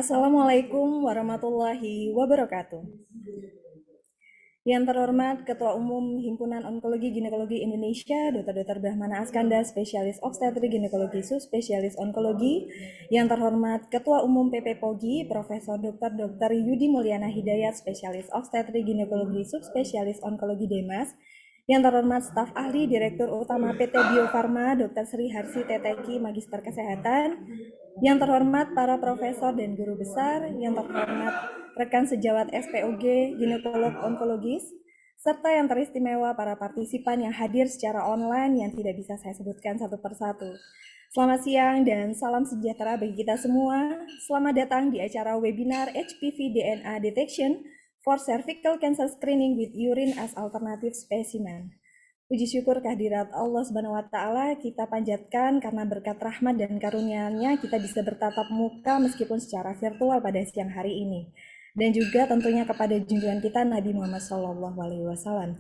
Assalamualaikum warahmatullahi wabarakatuh. Yang terhormat Ketua Umum Himpunan Onkologi Ginekologi Indonesia, Dr. Brahmana Askanda, Spesialis Obstetri Ginekologi Subspesialis Onkologi. Yang terhormat Ketua Umum PP POGI, Profesor Dr. Yudi Mulyana Hidayat, Spesialis Obstetri Ginekologi Subspesialis Onkologi Demas. Yang terhormat staf ahli Direktur Utama PT Bio Farma, Dr. Sri Harsi Teteki, Magister Kesehatan. Yang terhormat para profesor dan guru besar, yang terhormat rekan sejawat SPOG, ginekolog onkologis, serta yang teristimewa para partisipan yang hadir secara online yang tidak bisa saya sebutkan satu persatu. Selamat siang dan salam sejahtera bagi kita semua. Selamat datang di acara webinar HPV DNA Detection for Cervical Cancer Screening with Urine as Alternative Specimen. Puji syukur kehadirat Allah Subhanahu wa Ta'ala kita panjatkan karena berkat rahmat dan karunia-Nya kita bisa bertatap muka meskipun secara virtual pada siang hari ini. Dan juga tentunya kepada junjungan kita Nabi Muhammad SAW.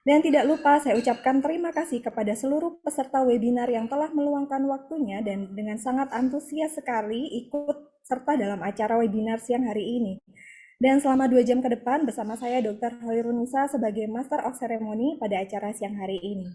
Dan tidak lupa saya ucapkan terima kasih kepada seluruh peserta webinar yang telah meluangkan waktunya dan dengan sangat antusias sekali ikut serta dalam acara webinar siang hari ini. Dan selama 2 jam ke depan bersama saya Dr. Hoirunisa sebagai Master of Ceremony pada acara siang hari ini.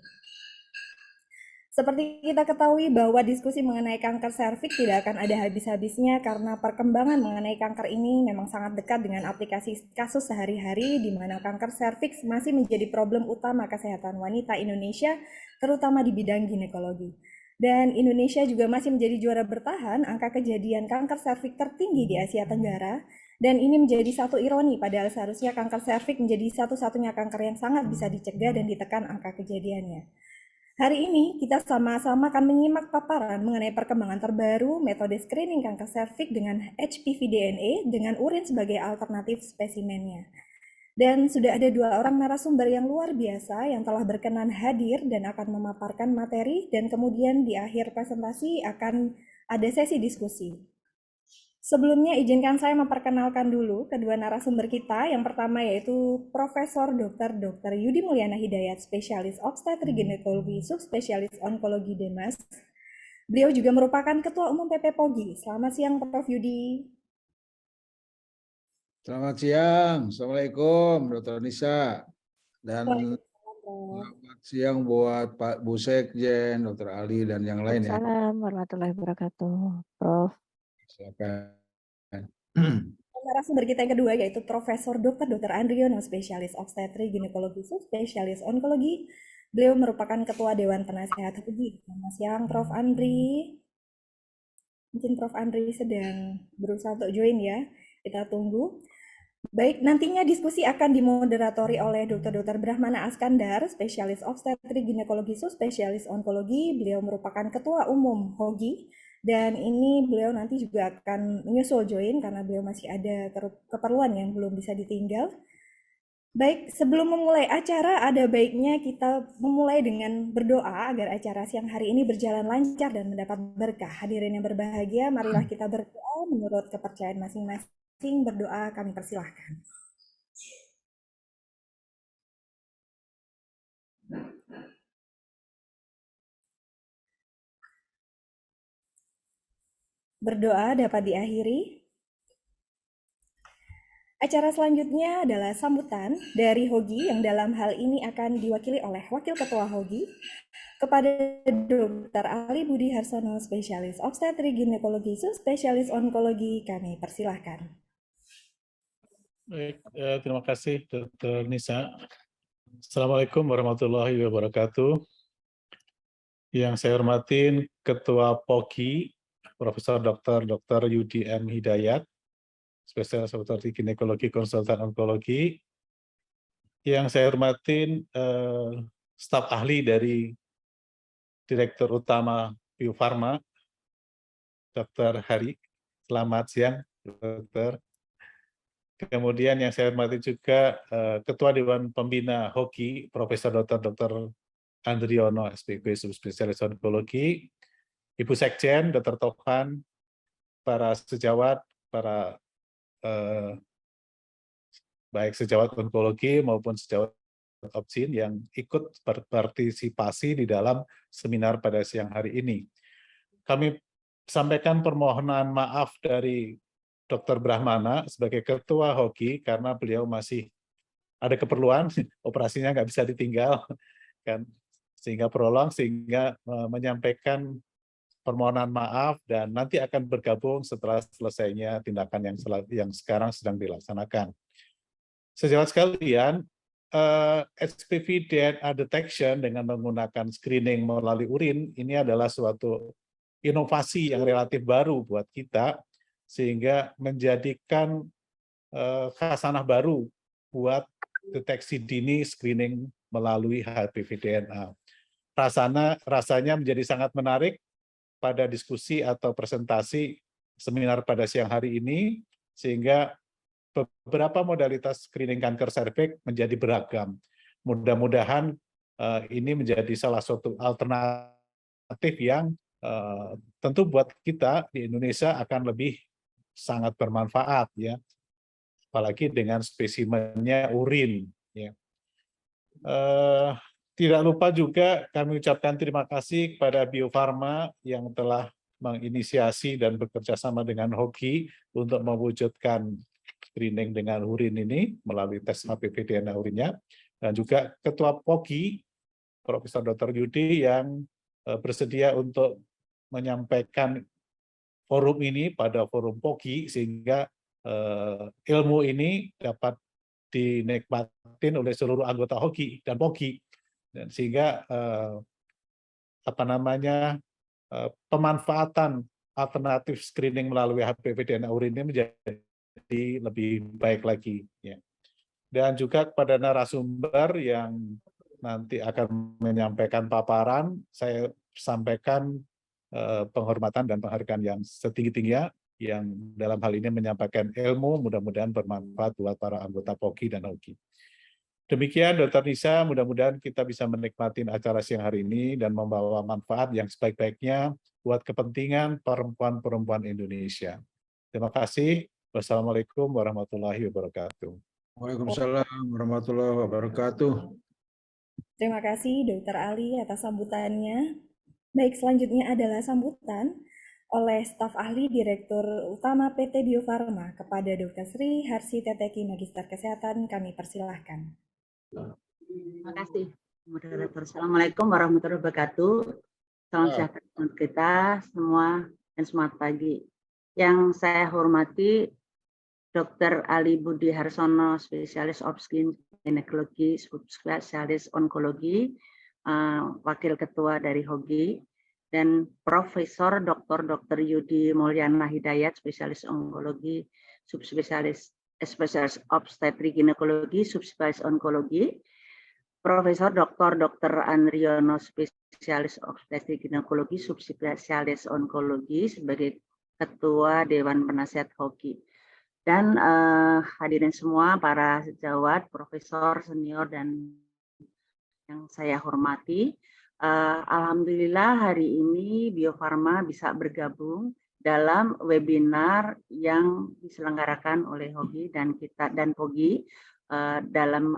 Seperti kita ketahui bahwa diskusi mengenai kanker serviks tidak akan ada habis-habisnya karena perkembangan mengenai kanker ini memang sangat dekat dengan aplikasi kasus sehari-hari di mana kanker serviks masih menjadi problem utama kesehatan wanita Indonesia, terutama di bidang ginekologi. Dan Indonesia juga masih menjadi juara bertahan angka kejadian kanker serviks tertinggi di Asia Tenggara. Dan ini menjadi satu ironi, padahal seharusnya kanker serviks menjadi satu-satunya kanker yang sangat bisa dicegah dan ditekan angka kejadiannya. Hari ini kita sama-sama akan menyimak paparan mengenai perkembangan terbaru metode screening kanker serviks dengan HPV DNA dengan urin sebagai alternatif spesimennya. Dan sudah ada 2 orang narasumber yang luar biasa yang telah berkenan hadir dan akan memaparkan materi, dan kemudian di akhir presentasi akan ada sesi diskusi. Sebelumnya izinkan saya memperkenalkan dulu kedua narasumber kita. Yang pertama yaitu Profesor Dr. Yudi Mulyana Hidayat, Spesialis Obstetri Ginekologi Subspesialis Onkologi Demas. Beliau juga merupakan Ketua Umum PP POGI. Selamat siang Prof. Yudi. Selamat siang, Assalamualaikum Dr. Nisa. Dan selamat siang buat Pak Bu Sekjen, Dr. Ali, dan yang lain ya. Assalamualaikum warahmatullahi wabarakatuh, Prof. Silakan. Narasumber kita yang kedua yaitu Profesor Dr. Andriono, Spesialis Obstetri Ginekologi Subspesialis Onkologi. Beliau merupakan Ketua Dewan Penasehat POGI. Selamat siang Prof. Andri. Mungkin Prof. Andri sedang berusaha untuk join ya. Kita tunggu. Baik, nantinya diskusi akan dimoderatori oleh Dr. Brahmana Askandar, Spesialis Obstetri Ginekologi Subspesialis Onkologi. Beliau merupakan Ketua Umum HOGI. Dan ini beliau nanti juga akan menyusul join karena beliau masih ada keperluan yang belum bisa ditinggal. Baik, sebelum memulai acara ada baiknya kita memulai dengan berdoa agar acara siang hari ini berjalan lancar dan mendapat berkah. Hadirin yang berbahagia, marilah kita berdoa menurut kepercayaan masing-masing. Berdoa kami persilahkan. Berdoa dapat diakhiri. Acara selanjutnya adalah sambutan dari HOGI yang dalam hal ini akan diwakili oleh Wakil Ketua HOGI kepada Dr. Ali Budi Harsono, Spesialis Obstetri Ginekologi Subspesialis Onkologi. Kami persilahkan. Baik, terima kasih Dr. Nisa. Assalamualaikum warahmatullahi wabarakatuh. Yang saya hormatin Ketua POGI, Profesor Dr. Yudi M. Hidayat, Spesialis Obstetri Ginekologi Konsultan Onkologi. Yang saya hormatin staf ahli dari Direktur Utama Bio Farma, Dr. Hari. Selamat siang, Dr. Kemudian yang saya hormati juga Ketua Dewan Pembina HOGI, Profesor Dr. Andriono, SPP Subspesialis Onkologi, Ibu Sekjen, Dr. Tovan, para sejawat, para baik sejawat onkologi maupun sejawat obgyn yang ikut berpartisipasi di dalam seminar pada siang hari ini. Kami sampaikan permohonan maaf dari Dr. Brahmana sebagai Ketua HOGI karena beliau masih ada keperluan, operasinya nggak bisa ditinggal, kan, sehingga prolong, sehingga menyampaikan permohonan maaf dan nanti akan bergabung setelah selesainya tindakan yang sekarang sedang dilaksanakan. Sejawat sekalian, HPV DNA detection dengan menggunakan screening melalui urin ini adalah suatu inovasi yang relatif baru buat kita, sehingga menjadikan khasanah baru buat deteksi dini screening melalui HPV DNA. Rasanya menjadi sangat menarik pada diskusi atau presentasi seminar pada siang hari ini, sehingga beberapa modalitas screening kanker serviks menjadi beragam. Mudah-mudahan ini menjadi salah satu alternatif yang tentu buat kita di Indonesia akan lebih sangat bermanfaat, ya, apalagi dengan spesimennya urin. Ya. Tidak lupa juga kami ucapkan terima kasih kepada Bio Farma yang telah menginisiasi dan bekerja sama dengan HOGI untuk mewujudkan screening dengan urin ini melalui tes HPV DNA urinnya, dan juga Ketua POGI, Profesor Dr. Yudi, yang bersedia untuk menyampaikan forum ini pada forum POGI, sehingga ilmu ini dapat dinikmatin oleh seluruh anggota HOGI dan POGI, dan sehingga pemanfaatan alternatif screening melalui HPV DNA urin ini menjadi lebih baik lagi, ya. Dan juga kepada narasumber yang nanti akan menyampaikan paparan, saya sampaikan penghormatan dan penghargaan yang setinggi-tingginya, yang dalam hal ini menyampaikan ilmu, mudah-mudahan bermanfaat buat para anggota POGI dan HOGI. Demikian Dr. Nisa, mudah-mudahan kita bisa menikmati acara siang hari ini dan membawa manfaat yang sebaik-baiknya buat kepentingan perempuan-perempuan Indonesia. Terima kasih. Wassalamualaikum warahmatullahi wabarakatuh. Waalaikumsalam warahmatullahi wabarakatuh. Terima kasih Dr. Ali atas sambutannya. Baik, selanjutnya adalah sambutan oleh staf ahli Direktur Utama PT Bio Farma kepada Dr. Sri Harsi Teteki, Magister Kesehatan. Kami persilahkan. Terima kasih, moderator. Assalamualaikum warahmatullahi wabarakatuh. Salam sejahtera untuk kita semua dan semangat pagi. Yang saya hormati Dr. Ali Budi Harsono, spesialis obstetrik ginekologi, subspesialis onkologi, wakil ketua dari HOGI, dan Profesor Dr. Yudi Mulyana Hidayat, spesialis onkologi, subspesialis obstetrik ginekologi, subspesialis onkologi, Profesor Dr. Andriono, spesialis obstetrik ginekologi, subspesialis onkologi sebagai Ketua Dewan Penasihat HOGI. Dan hadirin semua, para sejawat, profesor, senior, dan yang saya hormati, alhamdulillah hari ini Bio Farma bisa bergabung dalam webinar yang diselenggarakan oleh HOGI dan kita dan POGI dalam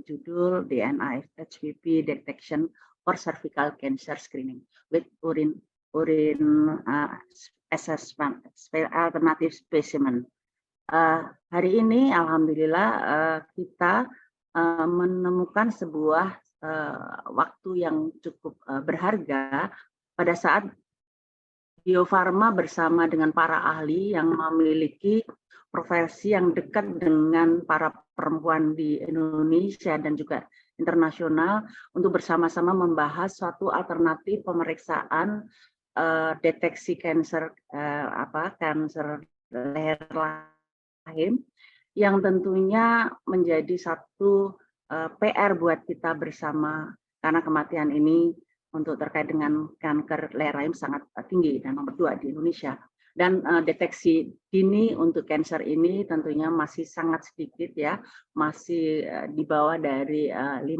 judul DNA HPV Detection for Cervical Cancer Screening with Urine Assessment Alternative Specimen. Hari ini alhamdulillah kita menemukan sebuah waktu yang cukup berharga pada saat Bio Farma bersama dengan para ahli yang memiliki profesi yang dekat dengan para perempuan di Indonesia dan juga internasional untuk bersama-sama membahas suatu alternatif pemeriksaan deteksi kanker kanker leher rahim yang tentunya menjadi satu PR buat kita bersama, karena kematian ini untuk terkait dengan kanker leher rahim sangat tinggi dan nomor 2 di Indonesia. Dan deteksi dini untuk kanker ini tentunya masih sangat sedikit, ya, masih di bawah dari 5%.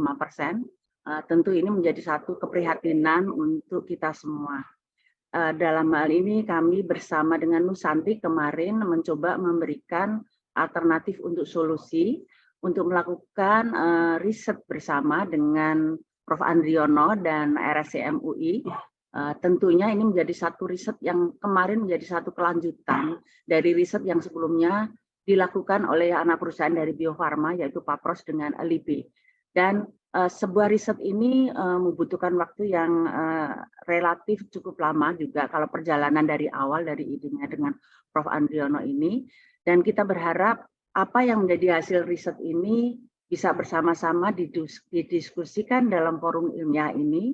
Tentu ini menjadi satu keprihatinan untuk kita semua. Dalam hal ini kami bersama dengan Nusanti kemarin mencoba memberikan alternatif untuk solusi untuk melakukan riset bersama dengan Prof. Andriono dan RSCM UI Tentunya ini menjadi satu riset yang kemarin menjadi satu kelanjutan dari riset yang sebelumnya dilakukan oleh anak perusahaan dari Bio Farma, yaitu Papros dengan LIB. Dan sebuah riset ini membutuhkan waktu yang relatif cukup lama juga kalau perjalanan dari awal, dari idenya dengan Prof. Andriono ini. Dan kita berharap apa yang menjadi hasil riset ini bisa bersama-sama didiskusikan dalam forum ilmiah ini,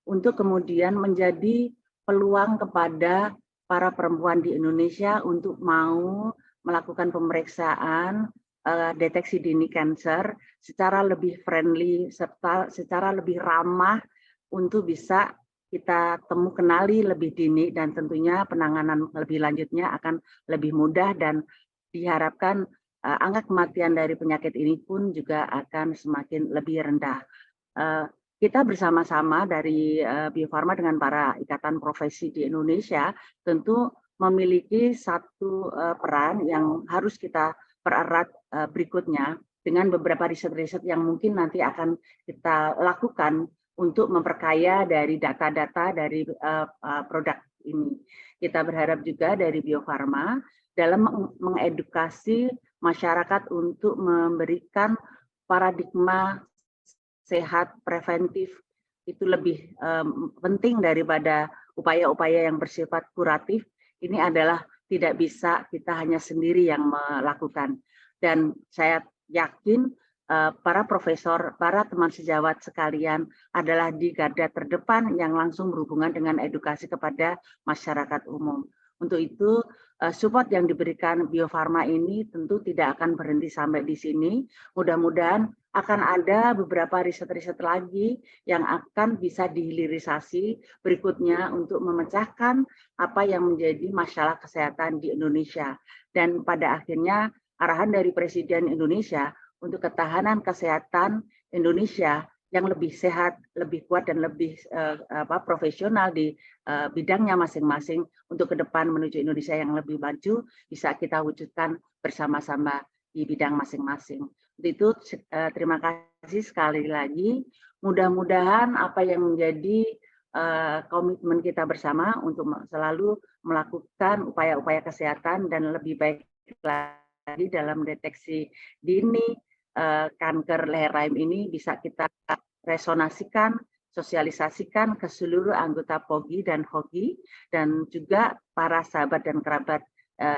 untuk kemudian menjadi peluang kepada para perempuan di Indonesia untuk mau melakukan pemeriksaan deteksi dini kanker secara lebih friendly serta secara lebih ramah untuk bisa kita kenali lebih dini, dan tentunya penanganan lebih lanjutnya akan lebih mudah, dan diharapkan angka kematian dari penyakit ini pun juga akan semakin lebih rendah. Kita bersama-sama dari Bio Farma dengan para ikatan profesi di Indonesia tentu memiliki satu peran yang harus kita pererat berikutnya dengan beberapa riset-riset yang mungkin nanti akan kita lakukan untuk memperkaya dari data-data dari produk ini. Kita berharap juga dari Bio Farma dalam mengedukasi masyarakat untuk memberikan paradigma sehat preventif itu lebih penting daripada upaya-upaya yang bersifat kuratif. Ini adalah tidak bisa kita hanya sendiri yang melakukan. Dan saya yakin para profesor, para teman sejawat sekalian adalah di garda terdepan yang langsung berhubungan dengan edukasi kepada masyarakat umum. Untuk itu, support yang diberikan Bio Farma ini tentu tidak akan berhenti sampai di sini. Mudah-mudahan akan ada beberapa riset-riset lagi yang akan bisa dihilirisasi berikutnya untuk memecahkan apa yang menjadi masalah kesehatan di Indonesia. Dan pada akhirnya arahan dari Presiden Indonesia untuk ketahanan kesehatan Indonesia yang lebih sehat, lebih kuat, dan lebih profesional di bidangnya masing-masing untuk ke depan menuju Indonesia yang lebih maju bisa kita wujudkan bersama-sama di bidang masing-masing. Untuk itu terima kasih sekali lagi. Mudah-mudahan apa yang menjadi komitmen kita bersama untuk selalu melakukan upaya-upaya kesehatan dan lebih baik lagi dalam deteksi dini kanker leher rahim ini bisa kita resonasikan, sosialisasikan ke seluruh anggota POGI dan HOGI dan juga para sahabat dan kerabat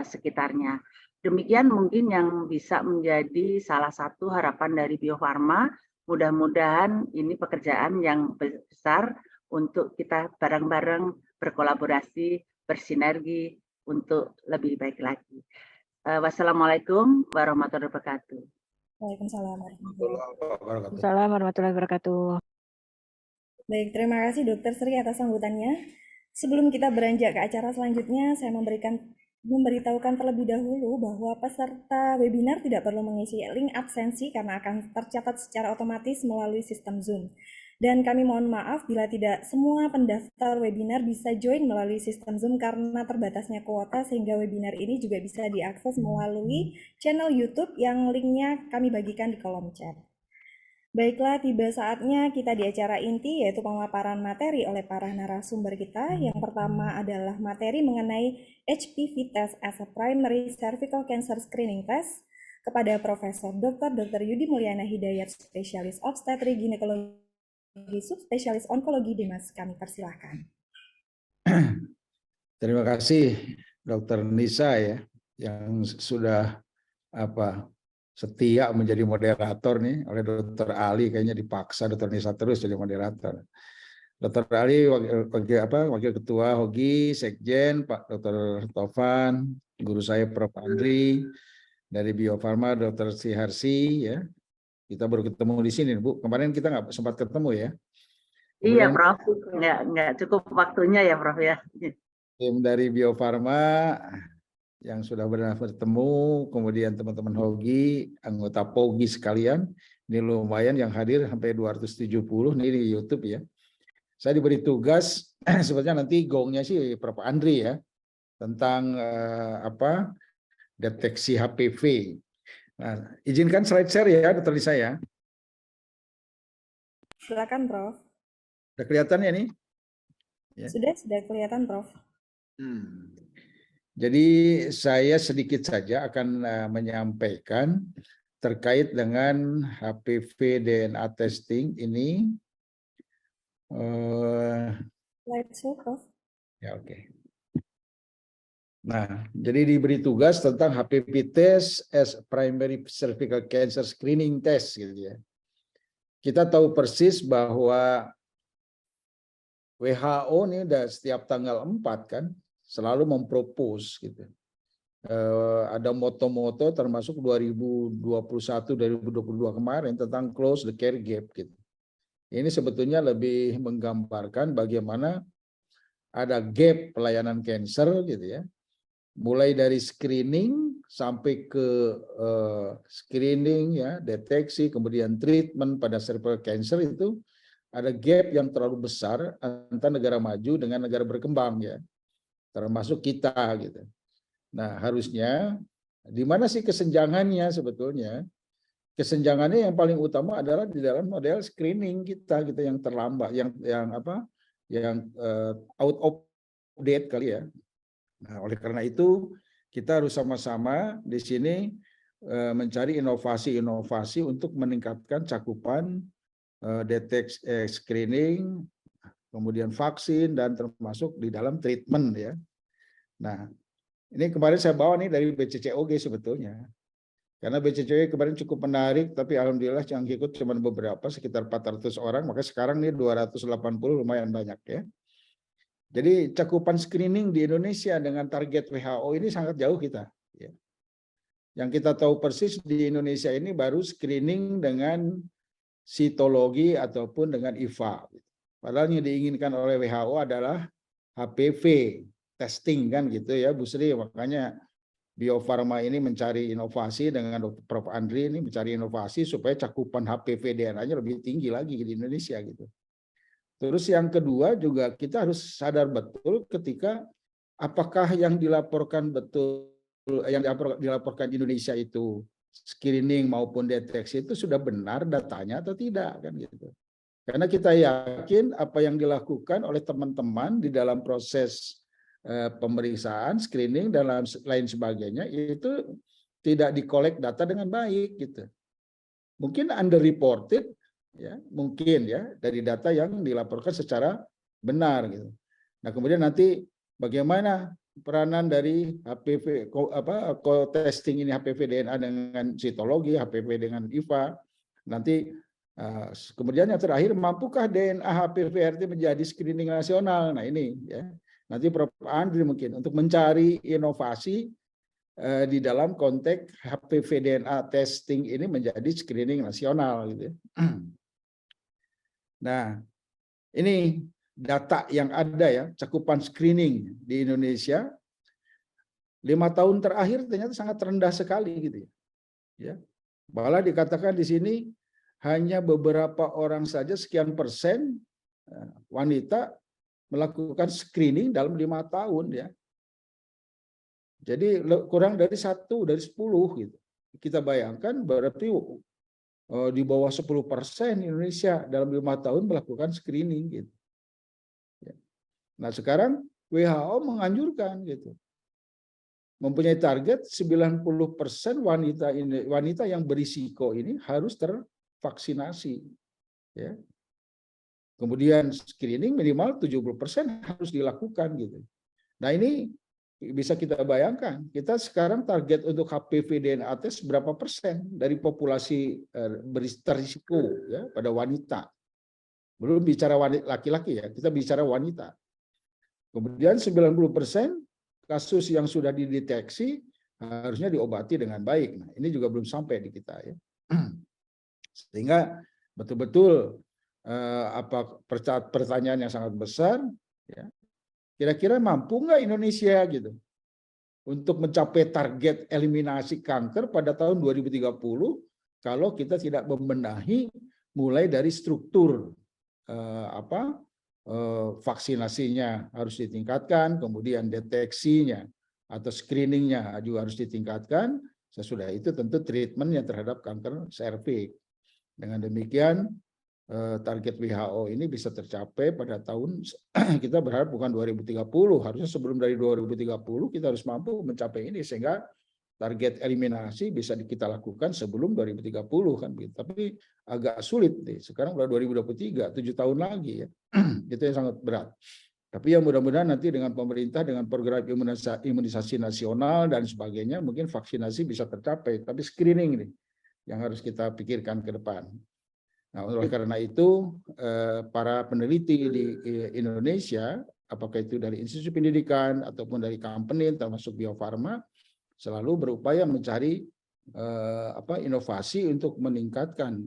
sekitarnya. Demikian mungkin yang bisa menjadi salah satu harapan dari Bio Farma. Mudah-mudahan ini pekerjaan yang besar untuk kita bareng-bareng berkolaborasi, bersinergi untuk lebih baik lagi. Wassalamualaikum warahmatullahi wabarakatuh. Waalaikumsalam Assalamualaikum warahmatullahi wabarakatuh. Baik, terima kasih Dokter Sri atas sambutannya. Sebelum kita beranjak ke acara selanjutnya, saya memberitahukan terlebih dahulu bahwa peserta webinar tidak perlu mengisi link absensi karena akan tercatat secara otomatis melalui sistem Zoom. Dan kami mohon maaf bila tidak semua pendaftar webinar bisa join melalui sistem Zoom karena terbatasnya kuota, sehingga webinar ini juga bisa diakses melalui channel YouTube yang linknya kami bagikan di kolom chat. Baiklah, tiba saatnya kita di acara inti, yaitu pemaparan materi oleh para narasumber kita. Yang pertama adalah materi mengenai HPV test as a primary cervical cancer screening test kepada Profesor Dr. Yudi Mulyana Hidayat, spesialis obstetri ginekologi subspesialis onkologi Dimas. Kami persilahkan. Terima kasih Dr. Nisa ya, yang sudah setia menjadi moderator nih oleh Dr. Ali. Kayaknya dipaksa Dr. Nisa terus jadi moderator. Dr. Ali wakil ketua HOGI, Sekjen, Pak Dr. Tovan, guru saya Prof. Andri, dari Bio Farma Dr. Siharsi ya. Kita baru ketemu di sini, Bu. Kemarin kita nggak sempat ketemu ya. Kemudian, iya, Prof. Nggak cukup waktunya ya, Prof. Ya. Tim dari Bio Farma yang sudah bertemu, kemudian teman-teman HOGI, anggota POGI sekalian, ini lumayan yang hadir sampai 270 nih di YouTube ya. Saya diberi tugas, sebetulnya nanti gongnya sih Prof. Andri ya, tentang deteksi HPV. Nah, izinkan slide share ya, Dr. Lisa ya. Silakan, Prof. Udah kelihatan ya nih? Ya. Sudah kelihatan, Prof. Jadi saya sedikit saja akan menyampaikan terkait dengan HPV DNA testing ini. Slideshow, Prof. Ya, oke. Nah, jadi diberi tugas tentang HPV test as primary cervical cancer screening test gitu ya. Kita tahu persis bahwa WHO nih udah setiap tanggal 4 kan selalu mempropose gitu. Ada moto-moto termasuk 2021-2022 kemarin tentang close the care gap gitu. Ini sebetulnya lebih menggambarkan bagaimana ada gap pelayanan cancer gitu ya. Mulai dari screening sampai ke screening ya, deteksi, kemudian treatment pada cervical cancer itu ada gap yang terlalu besar antara negara maju dengan negara berkembang ya, termasuk kita gitu. Nah, harusnya di mana sih kesenjangannya sebetulnya? Kesenjangannya yang paling utama adalah di dalam model screening kita yang terlambat, yang out of date kali ya. Nah, oleh karena itu kita harus sama-sama di sini mencari inovasi-inovasi untuk meningkatkan cakupan deteksi, screening, kemudian vaksin dan termasuk di dalam treatment ya. Nah, ini kemarin saya bawa nih dari BCCOG sebetulnya. Karena BCCOG kemarin cukup menarik, tapi alhamdulillah yang ikut cuma beberapa, sekitar 400 orang, maka sekarang nih 280 lumayan banyak ya. Jadi cakupan screening di Indonesia dengan target WHO ini sangat jauh kita. Ya. Yang kita tahu persis di Indonesia ini baru screening dengan sitologi ataupun dengan IVA. Padahal yang diinginkan oleh WHO adalah HPV testing kan gitu ya Bu Sri. Makanya Bio Farma ini mencari inovasi dengan Dr. Prof. Andri ini mencari inovasi supaya cakupan HPV DNA-nya lebih tinggi lagi di Indonesia gitu. Terus yang kedua juga kita harus sadar betul ketika apakah yang dilaporkan dilaporkan Indonesia itu screening maupun deteksi itu sudah benar datanya atau tidak kan gitu. Karena kita yakin apa yang dilakukan oleh teman-teman di dalam proses pemeriksaan, screening dan lain sebagainya itu tidak dikolek data dengan baik gitu. Mungkin underreported ya, mungkin ya dari data yang dilaporkan secara benar gitu. Nah, kemudian nanti bagaimana peranan dari HPV co-testing ini HPV DNA dengan sitologi, HPV dengan IVA. Nanti kemudian yang terakhir, mampukah DNA HPV RT menjadi screening nasional? Nah, ini ya. Nanti Prof. Andri mungkin untuk mencari inovasi di dalam konteks HPV DNA testing ini menjadi screening nasional gitu. Nah, ini data yang ada ya, cakupan screening di Indonesia 5 tahun terakhir ternyata sangat rendah sekali gitu ya. Malah dikatakan di sini hanya beberapa orang saja sekian persen wanita melakukan screening dalam 5 tahun ya. Jadi kurang dari 1 dari 10 gitu. Kita bayangkan berarti di bawah 10% Indonesia dalam 5 tahun melakukan screening gitu. Nah, sekarang WHO menganjurkan gitu. Mempunyai target 90% wanita yang berisiko ini harus tervaksinasi ya. Kemudian screening minimal 70% harus dilakukan gitu. Nah, ini bisa kita bayangkan, kita sekarang target untuk HPV DNA test berapa persen dari populasi berisiko ya pada wanita. Belum bicara laki-laki ya, kita bicara wanita. Kemudian 90% kasus yang sudah dideteksi harusnya diobati dengan baik. Nah, ini juga belum sampai di kita ya. Sehingga betul-betul pertanyaan yang sangat besar ya. Kira-kira mampu nggak Indonesia gitu untuk mencapai target eliminasi kanker pada tahun 2030 kalau kita tidak membenahi mulai dari struktur vaksinasinya harus ditingkatkan, kemudian deteksinya atau screeningnya juga harus ditingkatkan. Sesudah itu tentu treatmentnya terhadap kanker serviks. Dengan demikian target WHO ini bisa tercapai pada tahun kita berharap bukan 2030, harusnya sebelum dari 2030 kita harus mampu mencapai ini sehingga target eliminasi bisa kita lakukan sebelum 2030 kan gitu. Tapi agak sulit nih. Sekarang udah 2023, 7 tahun lagi ya. Itu yang sangat berat. Tapi yang mudah-mudahan nanti dengan pemerintah dengan program imunisasi nasional dan sebagainya mungkin vaksinasi bisa tercapai. Tapi screening nih yang harus kita pikirkan ke depan. Nah, oleh karena itu para peneliti di Indonesia, apakah itu dari institusi pendidikan ataupun dari company termasuk Bio Farma, selalu berupaya mencari inovasi untuk meningkatkan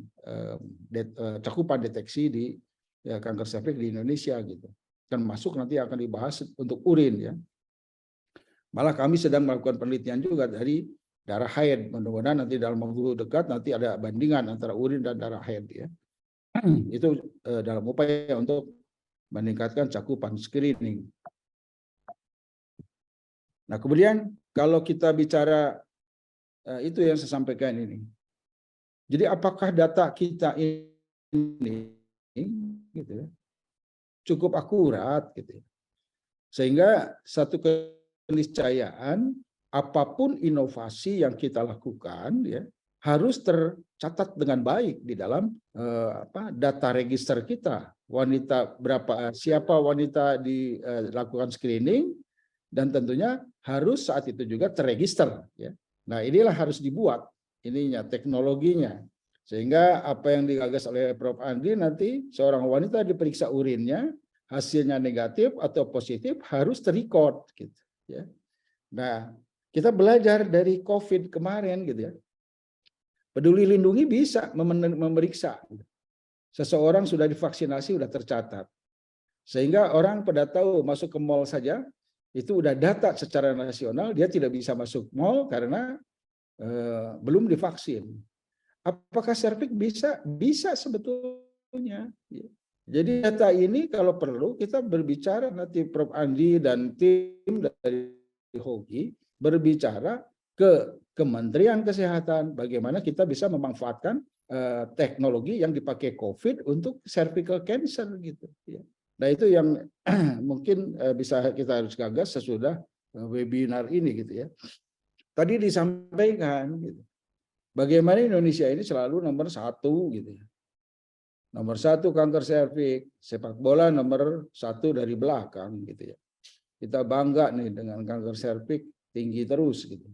cakupan deteksi di kanker serviks di Indonesia gitu. Termasuk nanti akan dibahas untuk urin ya. Malah kami sedang melakukan penelitian juga dari darah haid. Mudah-mudahan nanti dalam waktu dekat nanti ada bandingan antara urin dan darah haid ya. Itu dalam upaya untuk meningkatkan cakupan screening. Nah, kemudian kalau kita bicara itu yang saya sampaikan ini. Jadi apakah data kita ini gitu ya, cukup akurat gitu ya. Sehingga satu keniscayaan apapun inovasi yang kita lakukan ya harus tercatat dengan baik di dalam data register kita. Siapa wanita dilakukan screening dan tentunya harus saat itu juga terregister ya. Nah, inilah harus dibuat ininya teknologinya. Sehingga apa yang digagas oleh Prof. Andri nanti seorang wanita diperiksa urinnya hasilnya negatif atau positif harus terrecord gitu ya. Nah, kita belajar dari COVID kemarin gitu ya. Peduli Lindungi bisa memeriksa. Seseorang sudah divaksinasi sudah tercatat. Sehingga orang pada tahu masuk ke mall saja itu udah data secara nasional dia tidak bisa masuk mall karena belum divaksin. Apakah serviks bisa? Bisa sebetulnya. Jadi data ini kalau perlu kita berbicara nanti Prof. Andi dan tim dari HOGI berbicara ke Kementerian Kesehatan bagaimana kita bisa memanfaatkan teknologi yang dipakai COVID untuk cervical cancer gitu. Nah itu yang mungkin bisa kita harus gagas sesudah webinar ini gitu ya. Tadi disampaikan gitu, bagaimana Indonesia ini selalu nomor 1 gitu ya. Nomor 1 kanker serviks, sepak bola nomor 1 dari belakang gitu ya. Kita bangga nih dengan kanker serviks tinggi terus gitu.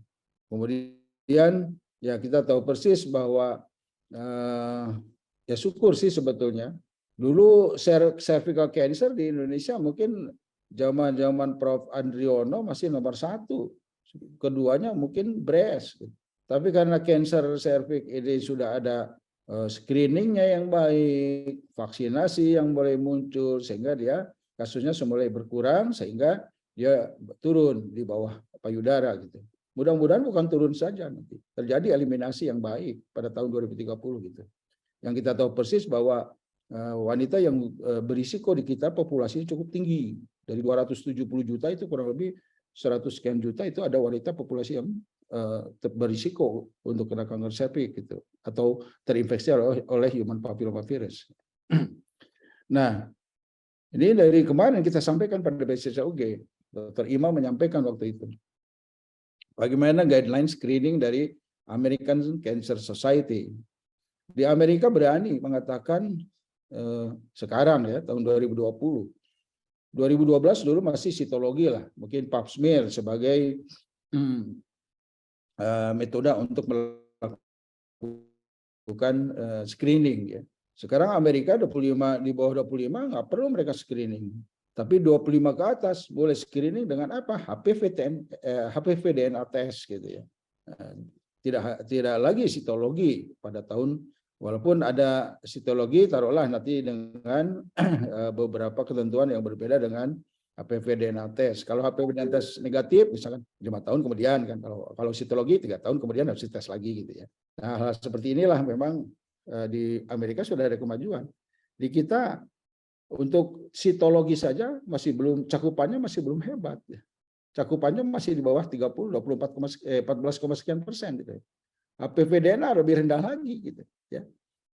Kemudian ya kita tahu persis bahwa ya syukur sih sebetulnya. Dulu cervical cancer di Indonesia mungkin zaman Prof. Andriono masih nomor 1. Keduanya mungkin breast. Tapi karena cancer cervix ini sudah ada screeningnya yang baik, vaksinasi yang mulai muncul, sehingga dia kasusnya mulai berkurang, sehingga dia turun di bawah payudara gitu. Mudah-mudahan bukan turun saja nanti, terjadi eliminasi yang baik pada tahun 2030 gitu. Yang kita tahu persis bahwa wanita yang berisiko di kita populasinya cukup tinggi. Dari 270 juta itu kurang lebih 100 sekian juta itu ada wanita populasi yang berisiko untuk kena kanker serviks gitu atau terinfeksi oleh human papillomavirus. Nah, ini dari kemarin kita sampaikan pada BCCUG, Dr. Ima menyampaikan waktu itu bagaimana guideline screening dari American Cancer Society. Di Amerika berani mengatakan sekarang ya tahun 2020. 2012 dulu masih sitologi lah, mungkin pap smear sebagai metode untuk melakukan screening ya. Sekarang Amerika 25 di bawah 25 nggak perlu mereka screening. Tapi 25 ke atas boleh screening dengan apa? HPV DNA test gitu ya. Tidak lagi sitologi pada tahun, walaupun ada sitologi taruhlah nanti dengan beberapa ketentuan yang berbeda dengan HPV DNA test. Kalau HPV DNA test negatif misalkan 5 tahun kemudian kan, kalau sitologi 3 tahun kemudian harus dites lagi gitu ya. Nah, hal seperti inilah memang di Amerika sudah ada kemajuan. Di kita untuk sitologi saja masih belum, cakupannya masih belum hebat ya. Cakupannya masih di bawah 30, 14 sekian persen gitu. HPV DNA lebih rendah lagi gitu ya.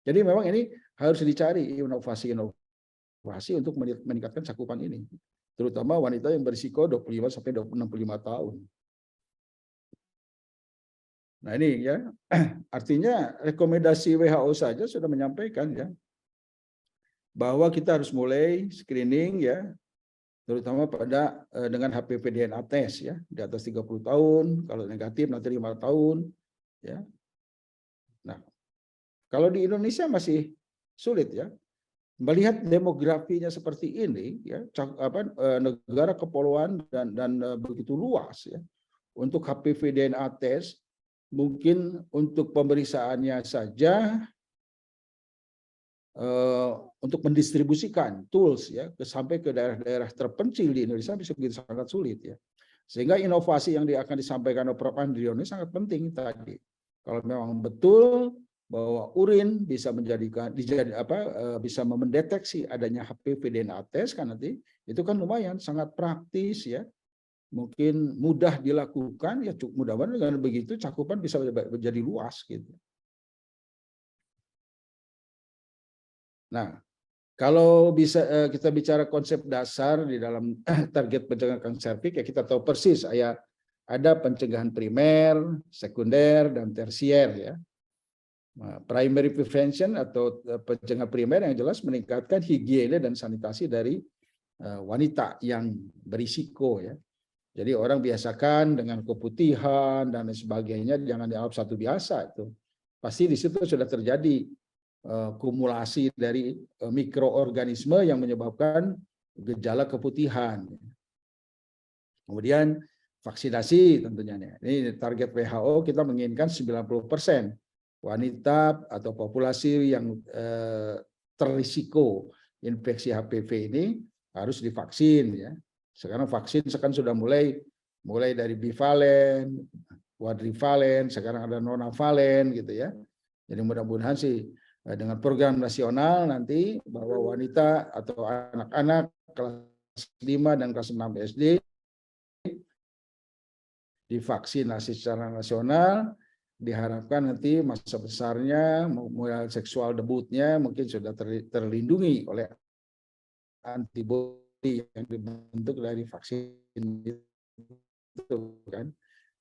Jadi memang ini harus dicari inovasi untuk meningkatkan cakupan ini, terutama wanita yang berisiko 25 sampai 65 tahun. Nah ini ya, artinya rekomendasi WHO saja sudah menyampaikan ya, bahwa kita harus mulai screening ya, terutama pada dengan HPV DNA test ya, di atas 30 tahun, kalau negatif nanti 5 tahun ya. Nah, kalau di Indonesia masih sulit ya, melihat demografinya seperti ini ya, negara kepulauan dan begitu luas ya, untuk HPV DNA test mungkin untuk pemeriksaannya saja untuk mendistribusikan tools ya sampai ke daerah-daerah terpencil di Indonesia bisa begitu sangat sulit ya. Sehingga inovasi yang akan disampaikan oleh Prof. Andriono sangat penting tadi. Kalau memang betul bahwa urin bisa bisa mendeteksi adanya HPV DNA test kan nanti itu kan lumayan sangat praktis ya, mungkin mudah dilakukan ya, mudah-mudahan dengan begitu cakupan bisa menjadi luas gitu. Nah, kalau bisa kita bicara konsep dasar di dalam target pencegahan kanker serviks ya, kita tahu persis ada pencegahan primer, sekunder, dan tersier ya. Primary prevention atau pencegahan primer yang jelas meningkatkan higiene dan sanitasi dari wanita yang berisiko ya. Jadi orang biasakan dengan keputihan dan sebagainya, jangan dianggap satu biasa itu. Pasti di situ sudah terjadi kumulasi dari mikroorganisme yang menyebabkan gejala keputihan. Kemudian vaksinasi tentunya. Ini target WHO kita menginginkan 90% wanita atau populasi yang terrisiko infeksi HPV ini harus divaksin ya. Sekarang vaksin sudah mulai dari bivalen, quadrivalen, sekarang ada nonavalen gitu ya. Jadi mudah-mudahan sih dengan program nasional nanti bahwa wanita atau anak-anak kelas 5 dan kelas 6 SD divaksinasi secara nasional, diharapkan nanti masa besarnya, mulai seksual debutnya mungkin sudah terlindungi oleh antibodi yang dibentuk dari vaksin itu kan.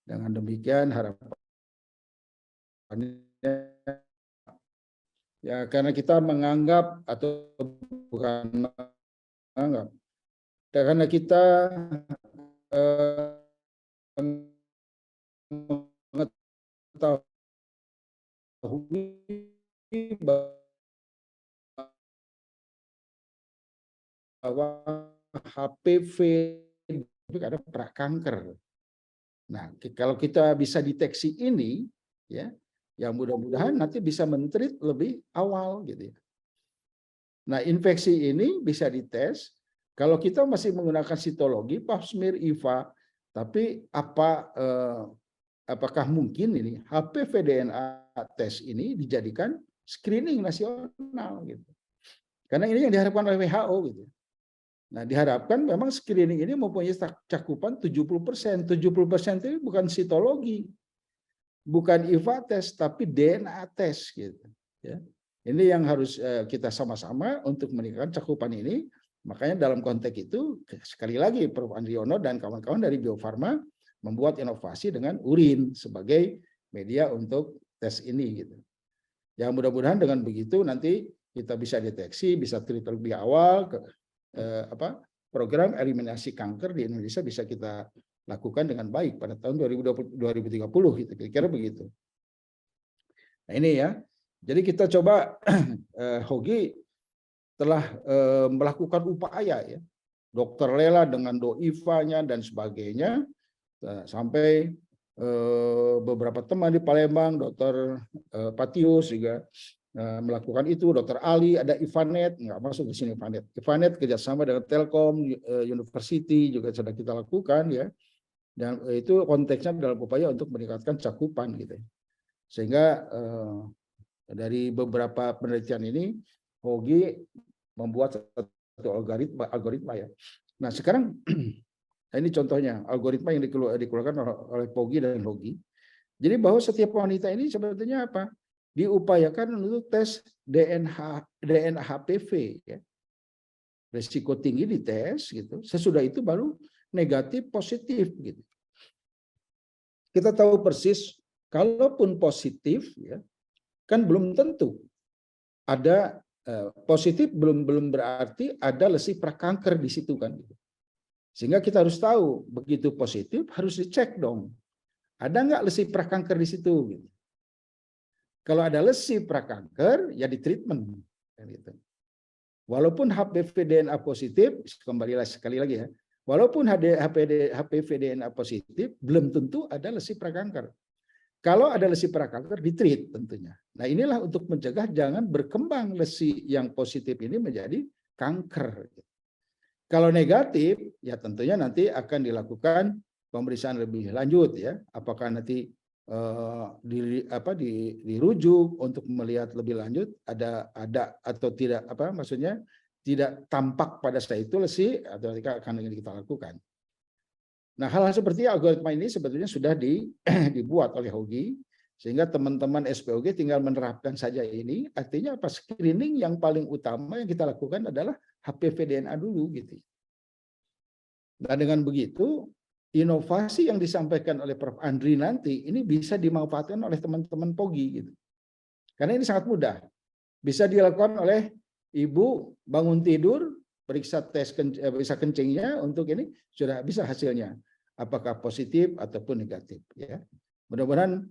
Dengan demikian harapannya ya, karena kita menganggap atau bukan menganggap, karena kita mengetahui bahwa HPV itu ada prakanker. Nah, kalau kita bisa deteksi ini, ya, yang mudah-mudahan nanti bisa men-treat lebih awal, gitu ya. Nah, infeksi ini bisa dites. Kalau kita masih menggunakan sitologi, pap smear, IVA, tapi apakah mungkin ini HPV DNA tes ini dijadikan screening nasional, gitu? Karena ini yang diharapkan oleh WHO, gitu. Nah, diharapkan memang screening ini mempunyai cakupan 70%. 70% ini bukan sitologi, bukan IVA tes, tapi DNA tes gitu. Ya. Ini yang harus kita sama-sama untuk meningkatkan cakupan ini. Makanya dalam konteks itu sekali lagi Prof. Andriono dan kawan-kawan dari Bio Farma membuat inovasi dengan urin sebagai media untuk tes ini gitu. Ya mudah-mudahan dengan begitu nanti kita bisa deteksi, bisa treat lebih awal. Program eliminasi kanker di Indonesia bisa kita lakukan dengan baik pada tahun 2030 gitu, kira-kira begitu. Nah ini ya, jadi kita coba Hogi telah melakukan upaya ya, Dokter Lela dengan DOIVA-nya dan sebagainya, sampai beberapa teman di Palembang, Dokter Patius juga melakukan itu, Dokter Ali, ada Ivanet, nggak masuk di sini Ivanet. Ivanet kerjasama dengan Telkom University juga sudah kita lakukan ya, dan itu konteksnya dalam upaya untuk meningkatkan cakupan gitu. Sehingga dari beberapa penelitian ini, Hogi membuat satu algoritma ya. Nah sekarang ini contohnya algoritma yang dikeluarkan oleh Pogi dan Hogi. Jadi bahwa setiap wanita ini sebetulnya apa? diupayakan untuk tes DNA HPV ya. Risiko tinggi dites gitu. Sesudah itu baru negatif positif gitu. Kita tahu persis kalaupun positif ya kan belum tentu ada positif belum berarti ada lesi prakanker di situ kan. Sehingga kita harus tahu begitu positif harus dicek dong. Ada nggak lesi prakanker di situ gitu. Kalau ada lesi prakanker ya di treatment gitu. Walaupun HPV DNA positif, kembali sekali lagi ya, walaupun HPV DNA positif, belum tentu ada lesi prakanker. Kalau ada lesi prakanker, ditreat tentunya. Nah inilah untuk mencegah jangan berkembang lesi yang positif ini menjadi kanker. Kalau negatif, ya tentunya nanti akan dilakukan pemeriksaan lebih lanjut ya. Apakah nanti dirujuk untuk melihat lebih lanjut ada atau tidak maksudnya tidak tampak pada saat itu lesi atau akan kita lakukan. Nah hal-hal seperti algoritma ini sebetulnya sudah dibuat oleh HOGI sehingga teman-teman SPOG tinggal menerapkan saja ini. Artinya apa, screening yang paling utama yang kita lakukan adalah HPV DNA dulu gitu. Nah dengan begitu inovasi yang disampaikan oleh Prof. Andri nanti ini bisa dimanfaatkan oleh teman-teman POGI gitu. Karena ini sangat mudah. Bisa dilakukan oleh ibu bangun tidur, periksa periksa kencingnya untuk ini sudah bisa hasilnya. Apakah positif ataupun negatif ya. Mudah-mudahan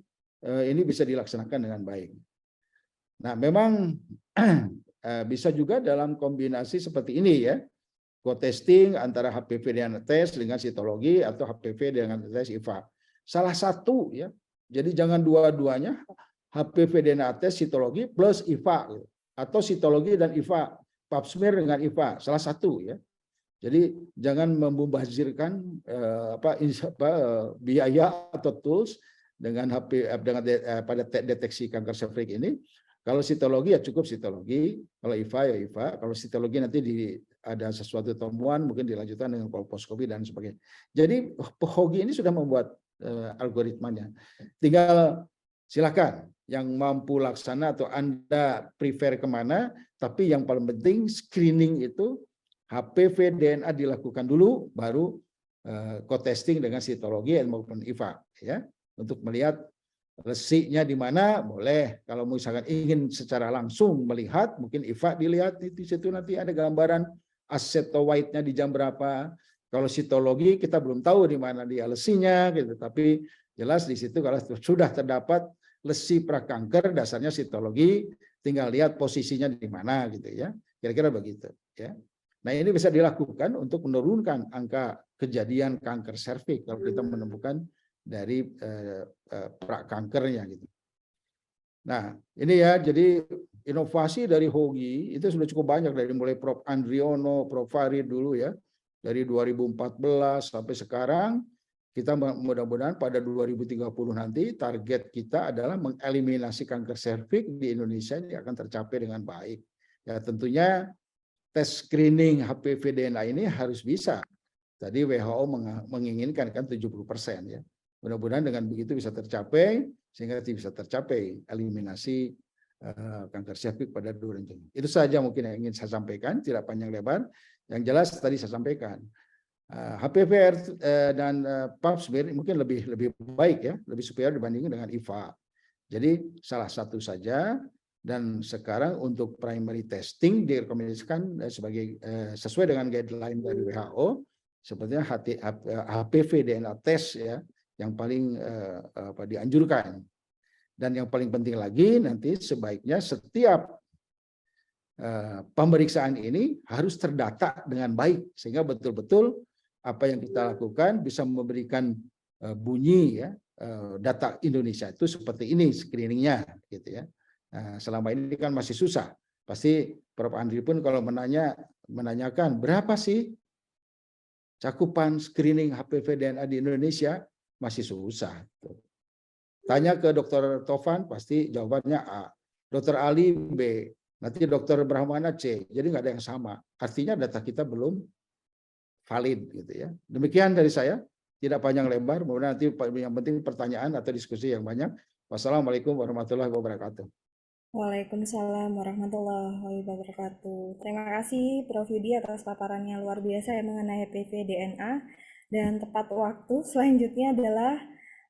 ini bisa dilaksanakan dengan baik. Nah, memang bisa juga dalam kombinasi seperti ini ya. Co-testing antara HPV DNA tes dengan sitologi atau HPV dengan tes IFA. Salah satu ya. Jadi jangan dua-duanya HPV DNA tes sitologi plus IFA atau sitologi dan IFA, pap smear dengan IFA. Salah satu ya. Jadi jangan membazirkan biaya atau tools dengan pada deteksi kanker cervix ini. Kalau sitologi ya cukup sitologi, kalau IFA ya IFA, kalau sitologi nanti ada sesuatu temuan mungkin dilanjutkan dengan kolposkopi dan sebagainya. Jadi HOGI ini sudah membuat algoritmanya. Tinggal silakan yang mampu laksana atau Anda prefer kemana, tapi yang paling penting screening itu HPV DNA dilakukan dulu, baru co-testing dengan sitologi maupun IFA ya, untuk melihat lesinya di mana boleh. Kalau misalkan ingin secara langsung melihat, mungkin IFA dilihat di situ nanti ada gambaran acetowhite-nya di jam berapa. Kalau sitologi kita belum tahu di mana dia lesinya gitu, tapi jelas di situ kalau sudah terdapat lesi prakanker dasarnya sitologi, tinggal lihat posisinya di mana gitu ya. Kira-kira begitu ya. Nah, ini bisa dilakukan untuk menurunkan angka kejadian kanker serviks kalau kita menemukan dari prakankernya gitu. Nah, ini ya, jadi inovasi dari HOGI itu sudah cukup banyak dari mulai Prof. Andriono, Prof. Farid dulu ya, dari 2014 sampai sekarang. Kita mudah-mudahan pada 2030 nanti target kita adalah mengeliminasi kanker serviks di Indonesia ini akan tercapai dengan baik. Ya tentunya tes screening HPV DNA ini harus bisa. Tadi WHO menginginkan kan 70% ya. Mudah-mudahan dengan begitu bisa tercapai sehingga bisa tercapai eliminasi kanker serviks pada 2030. Itu saja mungkin yang ingin saya sampaikan, tidak panjang lebar. Yang jelas tadi saya sampaikan HPV dan pap smear mungkin lebih baik ya, lebih superior dibandingkan dengan IFA. Jadi salah satu saja. Dan sekarang untuk primary testing direkomendasikan sebagai sesuai dengan guideline dari WHO sepertinya HPV DNA test ya yang paling dianjurkan. Dan yang paling penting lagi nanti sebaiknya setiap pemeriksaan ini harus terdata dengan baik sehingga betul-betul apa yang kita lakukan bisa memberikan bunyi ya data Indonesia itu seperti ini screeningnya gitu ya. Nah, selama ini kan masih susah. Pasti Prof. Andri pun kalau menanyakan berapa sih cakupan screening HPV DNA di Indonesia masih susah. Tanya ke Dr. Tovan pasti jawabannya A, Dr. Ali B, nanti Dr. Brahmana C. Jadi nggak ada yang sama. Artinya data kita belum valid gitu ya. Demikian dari saya. Tidak panjang lebar. Kemudian nanti yang penting pertanyaan atau diskusi yang banyak. Wassalamualaikum warahmatullahi wabarakatuh. Waalaikumsalam warahmatullahi wabarakatuh. Terima kasih Prof. Yudi atas paparannya luar biasa yang mengenai HPV DNA. Dan tepat waktu selanjutnya adalah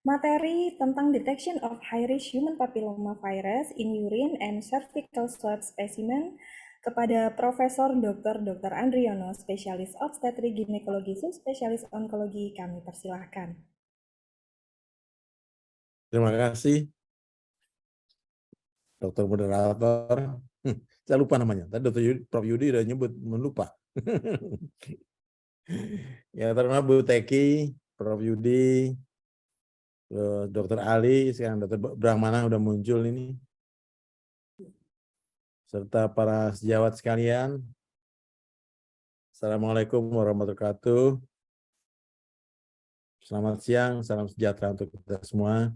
materi tentang detection of high-risk human papilloma virus in urine and cervical swab specimen kepada Profesor Dr. Andriono, spesialis obstetrik ginekologi, subspesialis onkologi. Kami persilahkan. Terima kasih, Dokter Moderator. Saya lupa namanya. Tadi Prof. Yudi udah nyebut, melupa. Ya, terima Bu Teki, Prof. Yudi, Dokter Ali, sekarang Dokter Brahmana udah muncul ini. Serta para sejawat sekalian. Assalamualaikum warahmatullahi wabarakatuh. Selamat siang, salam sejahtera untuk kita semua.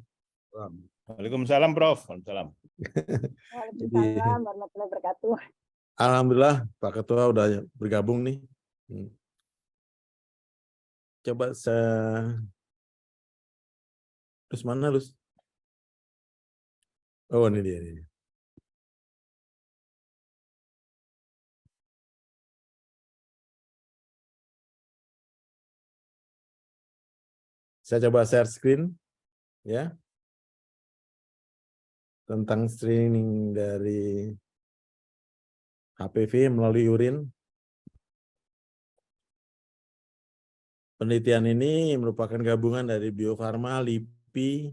Waalaikumsalam, Prof. Waalaikumsalam. Waalaikumsalam warahmatullahi wabarakatuh. Alhamdulillah, Pak Ketua udah bergabung nih. Coba terus mana, Lus? Oh, ini dia. Ini. Saya coba share screen, ya. Tentang screening dari HPV melalui urin. Penelitian ini merupakan gabungan dari Bio Farma, LIPI,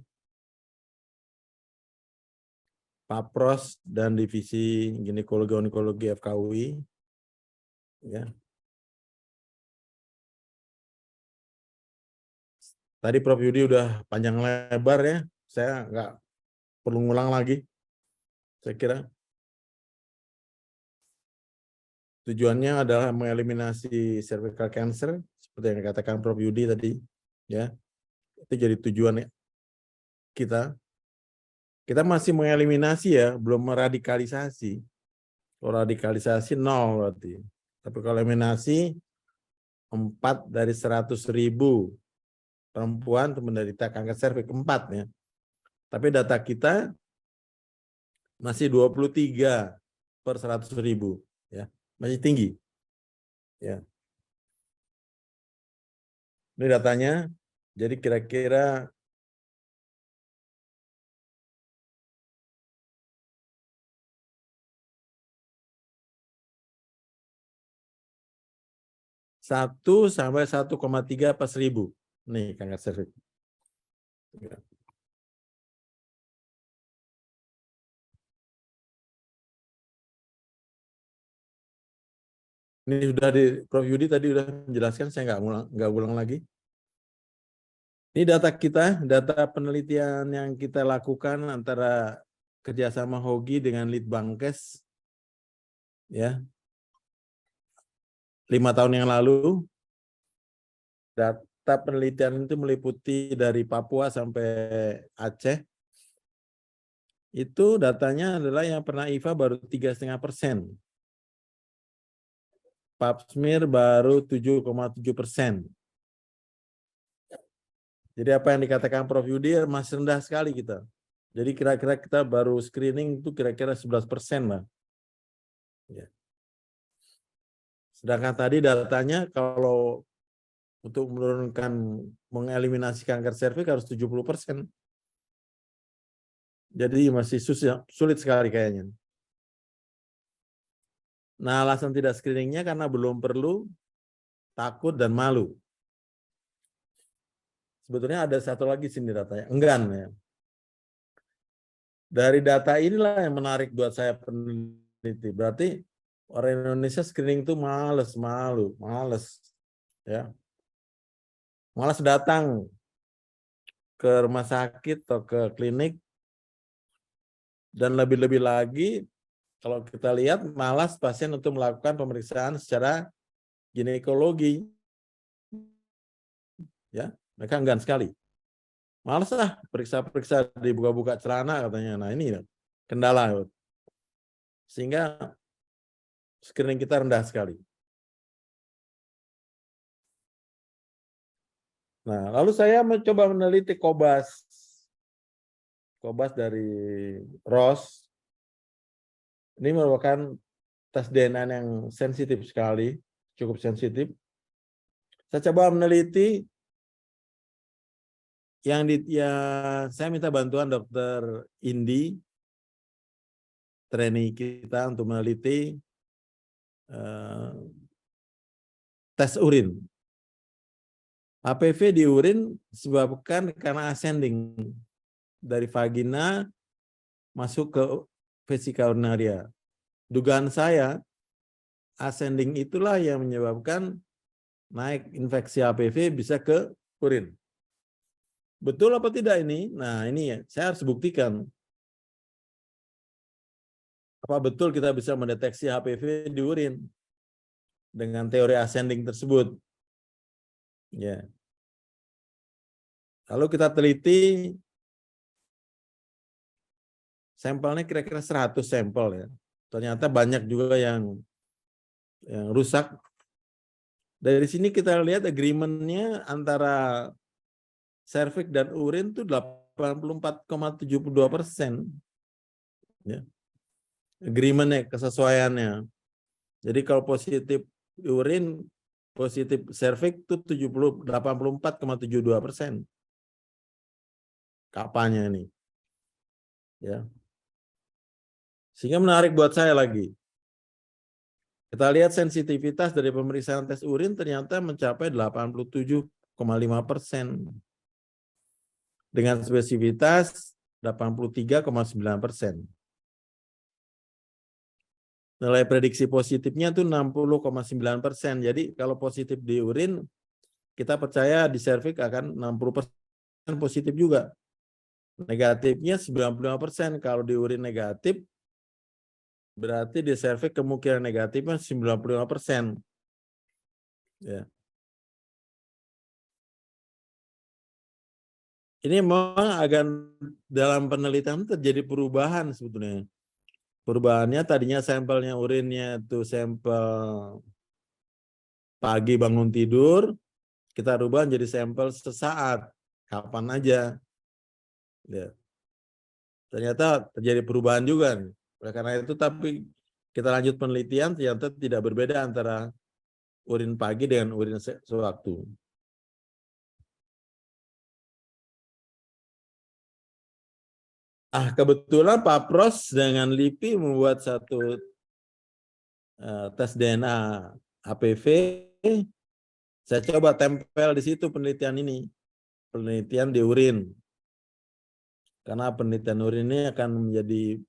Papros, dan Divisi Ginekologi Onkologi FKUI. Ya. Tadi Prof. Yudi udah panjang lebar ya, saya nggak perlu ngulang lagi. Saya kira tujuannya adalah mengeliminasi cervical cancer, seperti yang dikatakan Prof. Yudi tadi. Ya, itu jadi tujuan kita. Kita masih mengeliminasi ya, belum meradikalisasi. Kalau radikalisasi 0 berarti. Tapi kalau eliminasi 4 dari 100.000 perempuan menderita kanker serviks, 4 ya. Tapi data kita masih 23 per 100.000 ya. Masih tinggi. Ya. Ini datanya. Jadi kira-kira (1 sampai 1,3 per 1.000 nih kanker serviks. Ya. Ini sudah Prof. Yudi tadi sudah menjelaskan, saya nggak ulang lagi. Ini data kita, data penelitian yang kita lakukan antara kerjasama HOGI dengan Litbangkes, ya, 5 tahun yang lalu. Data penelitian itu meliputi dari Papua sampai Aceh. Itu datanya adalah yang pernah IVA baru 3,5%. Pap smear baru 7,7%. Jadi apa yang dikatakan Prof. Yudi masih rendah sekali kita. Jadi kira-kira kita baru screening itu kira-kira 11% lah. Ya. Sedangkan tadi datanya kalau untuk menurunkan, mengeliminasi kanker serviks harus 70%. Jadi masih sulit sekali kayaknya. Nah, alasan tidak screeningnya karena belum perlu, takut, dan malu. Sebetulnya ada satu lagi sini datanya, enggan ya. Dari data inilah yang menarik buat saya peneliti. Berarti orang Indonesia screening itu males ya. Malas datang ke rumah sakit atau ke klinik, dan lebih-lebih lagi kalau kita lihat malas pasien untuk melakukan pemeriksaan secara ginekologi. Ya, mereka enggan sekali. Malas lah periksa-periksa, dibuka-buka celana katanya. Nah, ini kendala. Sehingga screening kita rendah sekali. Nah, lalu saya mencoba meneliti Kobas dari Ross. Ini merupakan tes DNA yang sensitif sekali, cukup sensitif. Saya coba meneliti saya minta bantuan Dr. Indi, trainee kita untuk meneliti tes urin. HPV di urin disebabkan karena ascending dari vagina masuk ke vesika urinaria. Dugaan saya ascending itulah yang menyebabkan naik infeksi HPV bisa ke urin. Betul apa tidak ini? Nah, ini ya, saya harus buktikan. Apa betul kita bisa mendeteksi HPV di urin dengan teori ascending tersebut? Ya. Lalu kita teliti sampelnya kira-kira 100 sampel ya. Ternyata banyak juga yang rusak. Dari sini kita lihat agreement-nya antara serviks dan urin itu 84,72%. Ya. Agreement-nya, kesesuaiannya. Jadi kalau positif urin, positif serviks itu 84,72%. Kapannya ini? Ya. Sehingga menarik buat saya lagi. Kita lihat sensitivitas dari pemeriksaan tes urin ternyata mencapai 87,5%. Dengan spesifitas 83,9%. Nilai prediksi positifnya itu 60,9%. Jadi kalau positif di urin, kita percaya di serviks akan 60% positif juga. Negatifnya 95%. Kalau di urin negatif, berarti di serviks kemungkinan negatifnya 95%. Ya. Ini memang agak dalam penelitian terjadi perubahan sebetulnya. Perubahannya tadinya sampelnya urinnya itu sampel pagi bangun tidur, kita rubah jadi sampel sesaat, kapan aja. Ya. Ternyata terjadi perubahan juga. Oleh karena itu, tapi kita lanjut penelitian, ternyata tidak berbeda antara urin pagi dengan urin sewaktu. Kebetulan Pak Pros dengan LIPI membuat satu tes DNA HPV. Saya coba tempel di situ penelitian ini. Penelitian di urin. Karena penelitian urin ini akan menjadi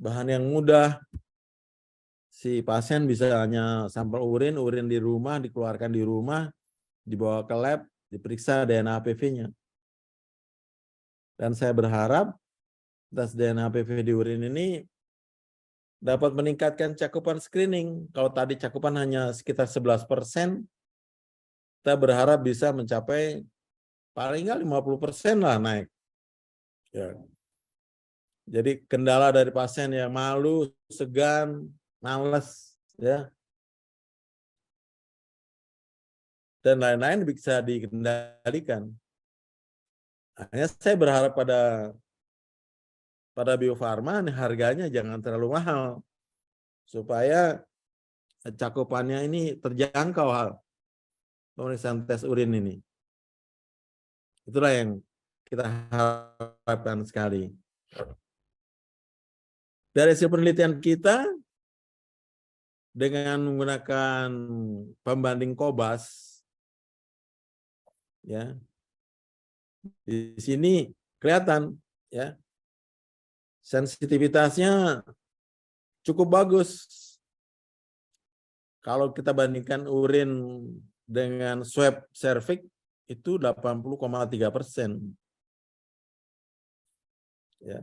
bahan yang mudah. Si pasien bisa hanya sampel urin di rumah, dikeluarkan di rumah, dibawa ke lab, diperiksa DNA HPV-nya. Dan saya berharap tes DNA HPV di urin ini dapat meningkatkan cakupan screening. Kalau tadi cakupan hanya sekitar 11%, kita berharap bisa mencapai paling nggak 50% lah naik. Ya. Jadi kendala dari pasien yang malu, segan, malas, ya, dan lain-lain bisa dikendalikan. Hanya saya berharap pada Bio Farma harganya jangan terlalu mahal supaya cakupannya ini terjangkau hal pemeriksaan tes urin ini. Itulah yang kita harapkan sekali. Dari hasil penelitian kita dengan menggunakan pembanding Cobas, ya, di sini kelihatan, ya, sensitivitasnya cukup bagus. Kalau kita bandingkan urin dengan swab serviks itu 80,3%. Ya.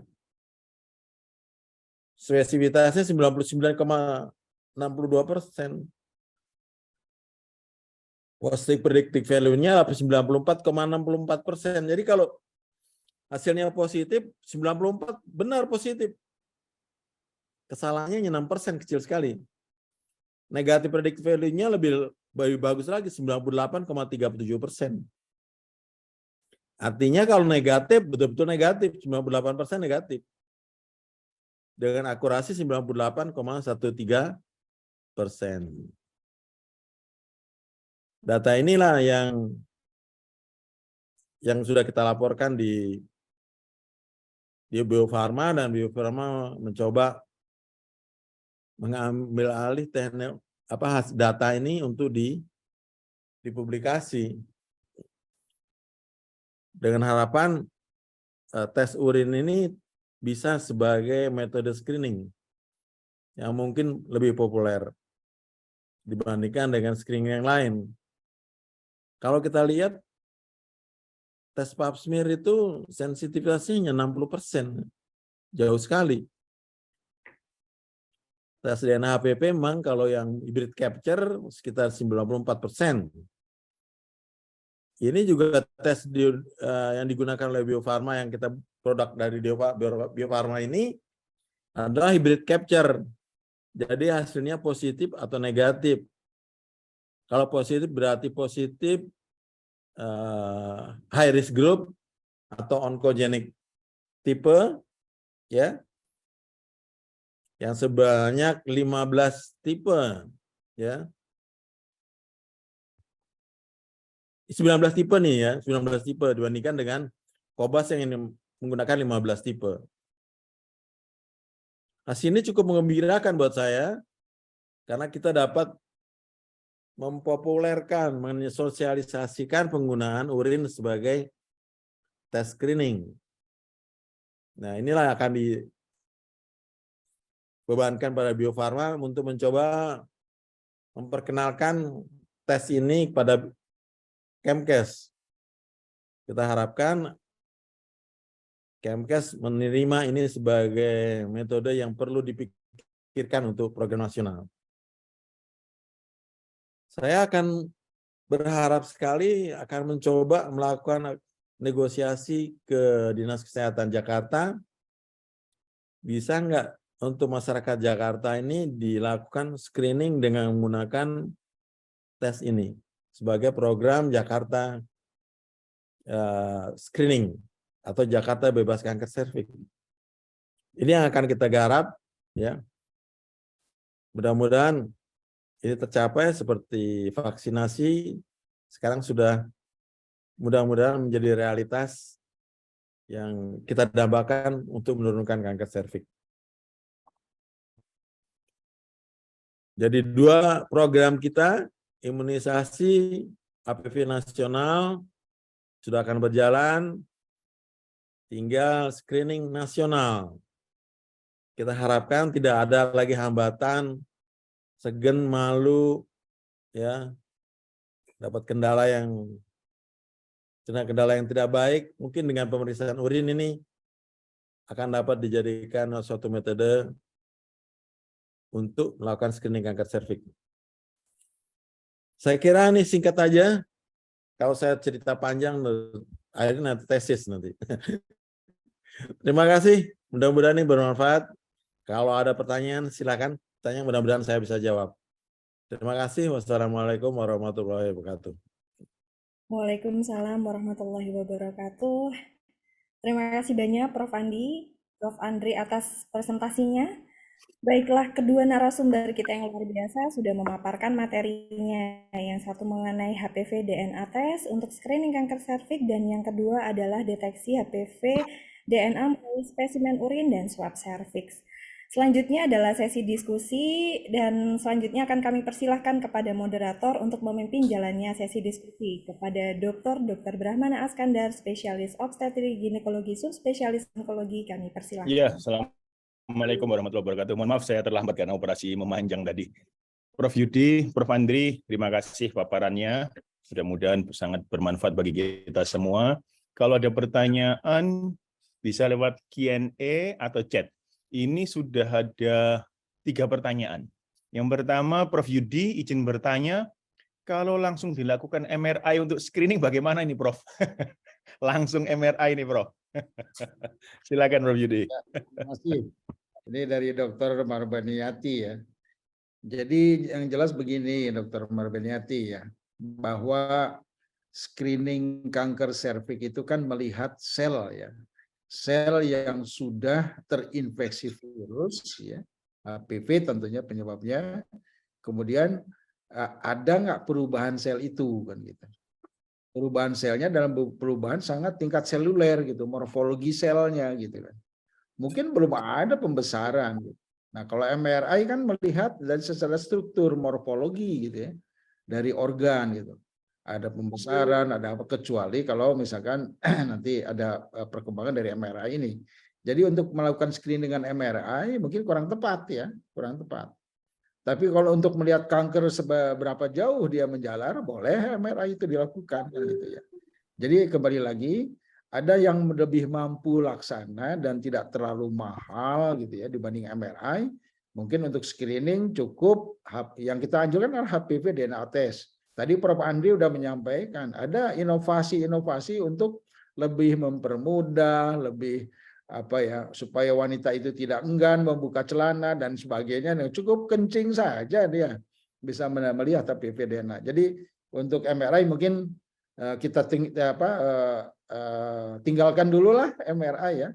Spesifitasnya 99,62%. Positive predictive value-nya 94,64%. Jadi kalau hasilnya positif, 94 benar positif. Kesalahannya 6%, kecil sekali. Negatif predictive value-nya lebih bagus lagi, 98,37%. Artinya kalau negatif, betul-betul negatif, 98% negatif. dengan akurasi 98,13%. Data inilah yang sudah kita laporkan di Bio Farma, dan Bio Farma mencoba mengambil alih teknik data ini untuk dipublikasi dengan harapan tes urin ini bisa sebagai metode screening yang mungkin lebih populer dibandingkan dengan screening yang lain. Kalau kita lihat tes pap smear itu sensitivitasnya 60%, jauh sekali. Tes DNA HPV memang kalau yang hybrid capture sekitar 94%. Ini juga tes yang digunakan oleh Bio Farma, yang kita produk dari Bio Farma ini adalah hybrid capture. Jadi hasilnya positif atau negatif. Kalau positif berarti positif high risk group atau oncogenic tipe, ya, yang sebanyak 15 tipe, ya. 19 tipe nih ya, 19 tipe dibandingkan dengan Cobas yang ini menggunakan 15 tipe. Hasil ini cukup menggembirakan buat saya karena kita dapat mempopulerkan, mensosialisasikan penggunaan urin sebagai tes screening. Nah, inilah yang akan dibebankan pada Bio Farma untuk mencoba memperkenalkan tes ini kepada Kemkes. Kita harapkan Kemkes menerima ini sebagai metode yang perlu dipikirkan untuk program nasional. Saya akan berharap sekali akan mencoba melakukan negosiasi ke Dinas Kesehatan Jakarta. Bisa nggak untuk masyarakat Jakarta ini dilakukan screening dengan menggunakan tes ini sebagai program Jakarta Screening atau Jakarta Bebas Kanker Serviks. Ini yang akan kita garap, ya. Mudah-mudahan ini tercapai seperti vaksinasi sekarang sudah mudah-mudahan menjadi realitas yang kita dambakan untuk menurunkan kanker serviks. Jadi 2 program kita, imunisasi HPV nasional sudah akan berjalan, tinggal screening nasional. Kita harapkan tidak ada lagi hambatan, segan, malu, ya, dapat kendala yang tidak baik. Mungkin dengan pemeriksaan urin ini akan dapat dijadikan suatu metode untuk melakukan screening kanker serviks. Saya kira ini singkat aja. Kalau saya cerita panjang, akhirnya nanti tesis nanti. Terima kasih. Mudah-mudahan ini bermanfaat. Kalau ada pertanyaan, silakan tanya. Mudah-mudahan saya bisa jawab. Terima kasih. Wassalamualaikum warahmatullahi wabarakatuh. Waalaikumsalam warahmatullahi wabarakatuh. Terima kasih banyak Prof. Andri atas presentasinya. Baiklah, kedua narasumber kita yang luar biasa sudah memaparkan materinya. Yang satu mengenai HPV DNA test untuk screening kanker serviks, dan yang kedua adalah deteksi HPV DNA melalui spesimen urin dan swab serviks. Selanjutnya adalah sesi diskusi, dan selanjutnya akan kami persilahkan kepada moderator untuk memimpin jalannya sesi diskusi. Kepada Dr. Brahmana Askandar, spesialis obstetrik ginekologi subspesialis onkologi, kami persilahkan. Iya, Assalamualaikum warahmatullahi wabarakatuh. Mohon maaf saya terlambat karena operasi memanjang tadi. Prof. Yudi, Prof. Andri, terima kasih paparannya. Mudah-mudahan sangat bermanfaat bagi kita semua. Kalau ada pertanyaan, bisa lewat Q&A atau chat. Ini sudah ada 3 pertanyaan. Yang pertama, Prof. Yudi izin bertanya, kalau langsung dilakukan MRI untuk screening bagaimana ini, Prof? Langsung MRI ini, Prof. Silakan, Prof. Yudi. Terima kasih. Ini dari Dr. Marbaniati ya. Jadi yang jelas begini, Dr. Marbaniati ya, bahwa screening kanker serviks itu kan melihat sel ya. sel yang sudah terinfeksi virus, ya, HPV tentunya penyebabnya. Kemudian ada nggak perubahan sel itu, kan gitu. Perubahan selnya dalam perubahan sangat tingkat seluler gitu, morfologi selnya gitu kan. Mungkin belum ada pembesaran. Gitu. Nah, kalau MRI kan melihat dari secara struktur morfologi gitu ya, dari organ gitu. Ada pembesaran, ada apa, kecuali kalau misalkan nanti ada perkembangan dari MRI ini. Jadi untuk melakukan screening dengan MRI mungkin kurang tepat ya, kurang tepat. Tapi kalau untuk melihat kanker seberapa jauh dia menjalar, boleh MRI itu dilakukan gitu ya. Jadi kembali lagi, ada yang lebih mampu laksana dan tidak terlalu mahal gitu ya dibanding MRI. Mungkin untuk screening cukup yang kita anjurkan adalah HPV DNA test. Tadi Prof. Andri sudah menyampaikan ada inovasi-inovasi untuk lebih mempermudah, lebih apa ya, supaya wanita itu tidak enggan membuka celana dan sebagainya. Nah, cukup kencing saja dia bisa melihat HPV DNA. Jadi untuk MRI mungkin kita tinggalkan dulu lah MRI ya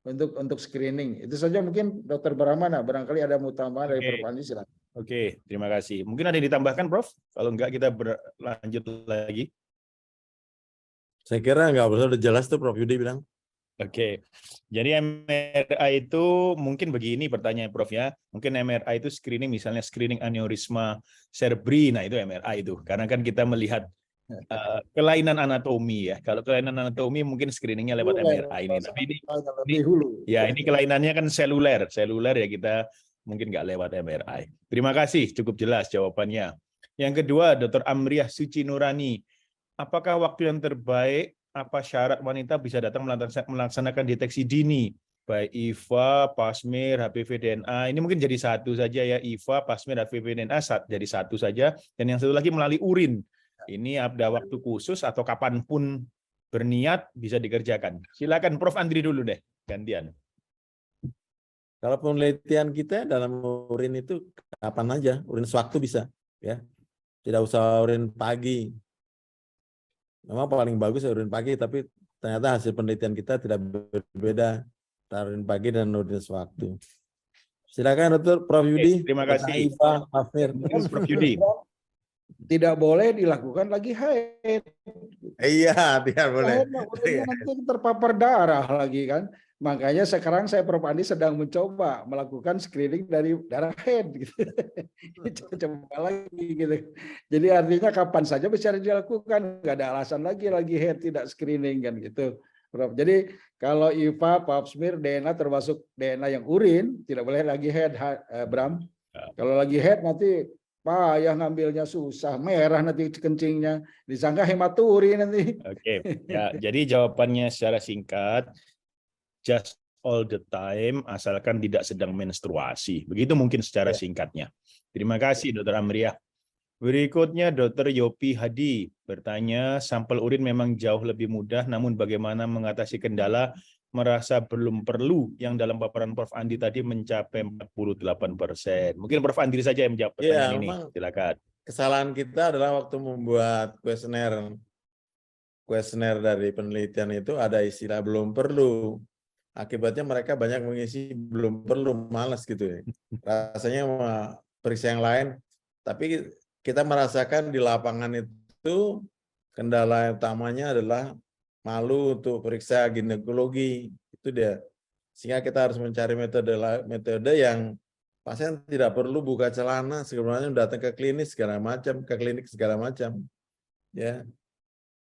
untuk screening. Itu saja mungkin Dr. Brahmana, barangkali ada tambahan dari Prof. Andi, silakan. Oke, terima kasih. Mungkin ada yang ditambahkan, Prof? Kalau enggak, kita berlanjut lagi. Saya kira nggak usah, udah jelas tuh Prof Yudi bilang. Oke, jadi MRI itu mungkin begini pertanyaan Prof ya. Mungkin MRI itu screening, misalnya screening aneurisma cerebri, nah itu MRI itu. Karena kan kita melihat kelainan anatomi ya. Kalau kelainan anatomi mungkin screeningnya lewat MRI ini. Tapi ini kelainannya kan seluler ya, kita mungkin nggak lewat MRI. Terima kasih, cukup jelas jawabannya. Yang kedua, Dr. Amriah Suci Nurani. Apakah waktu yang terbaik, apa syarat wanita bisa datang melaksanakan deteksi dini? Baik IVA, Pap-smear, HPV DNA. Ini mungkin jadi satu saja ya, IVA, Pap-smear, HPV DNA jadi satu saja. Dan yang satu lagi melalui urin. Ini ada waktu khusus atau kapanpun berniat bisa dikerjakan. Silakan Prof. Andri dulu deh, gantian. Kalau penelitian kita dalam urin itu kapan aja, urin sewaktu bisa, ya. Tidak usah urin pagi. Memang paling bagus urin pagi, tapi ternyata hasil penelitian kita tidak berbeda antara urin pagi dan urin sewaktu. Silakan Dr. Prof Yudi. Terima kasih. Prof Yudi. Tidak boleh dilakukan lagi haid. Iya, tidak boleh. Nanti terpapar darah lagi kan. Makanya sekarang saya Prof. Andi sedang mencoba melakukan screening dari darah head gitu. Coba lagi gitu. Jadi artinya kapan saja bisa dilakukan, nggak ada alasan lagi head tidak screening kan gitu. Prof. Jadi kalau IVA, Pap-smear, DNA termasuk DNA yang urin tidak boleh lagi head, Bram. Kalau lagi head nanti payah ngambilnya, susah, merah nanti kencingnya, disangka hematuri nanti. Oke, ya, jadi jawabannya secara singkat, just all the time, asalkan tidak sedang menstruasi. Begitu mungkin secara singkatnya. Terima kasih, Dr. Amriah. Berikutnya, Dr. Yopi Hadi bertanya, sampel urin memang jauh lebih mudah, namun bagaimana mengatasi kendala merasa belum perlu yang dalam paparan Prof. Andi tadi mencapai 48%. Mungkin Prof. Andi saja yang menjawab pertanyaan ini. Silakan. Kesalahan kita adalah waktu membuat kuesioner dari penelitian itu ada istilah belum perlu. Akibatnya mereka banyak mengisi belum perlu, malas gitu ya. Rasanya periksa yang lain. Tapi kita merasakan di lapangan itu kendala utamanya adalah malu untuk periksa ginekologi, itu dia. Sehingga kita harus mencari metode yang pasien tidak perlu buka celana, sebenarnya datang ke klinik segala macam, ya.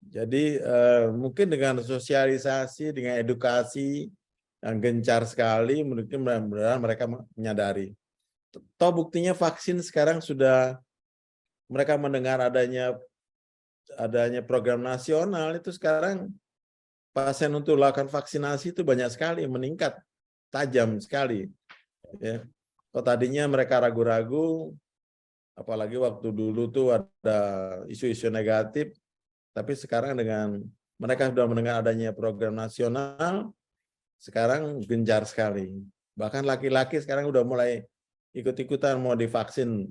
Jadi mungkin dengan sosialisasi, dengan edukasi yang gencar sekali, mungkin benar-benar mereka menyadari. Toh buktinya vaksin sekarang sudah, mereka mendengar adanya program nasional, itu sekarang pasien untuk melakukan vaksinasi itu banyak sekali, meningkat tajam sekali. Ya. Kalau tadinya mereka ragu-ragu, apalagi waktu dulu tuh ada isu-isu negatif, tapi sekarang dengan mereka sudah mendengar adanya program nasional, sekarang gencar sekali. Bahkan laki-laki sekarang udah mulai ikut-ikutan mau divaksin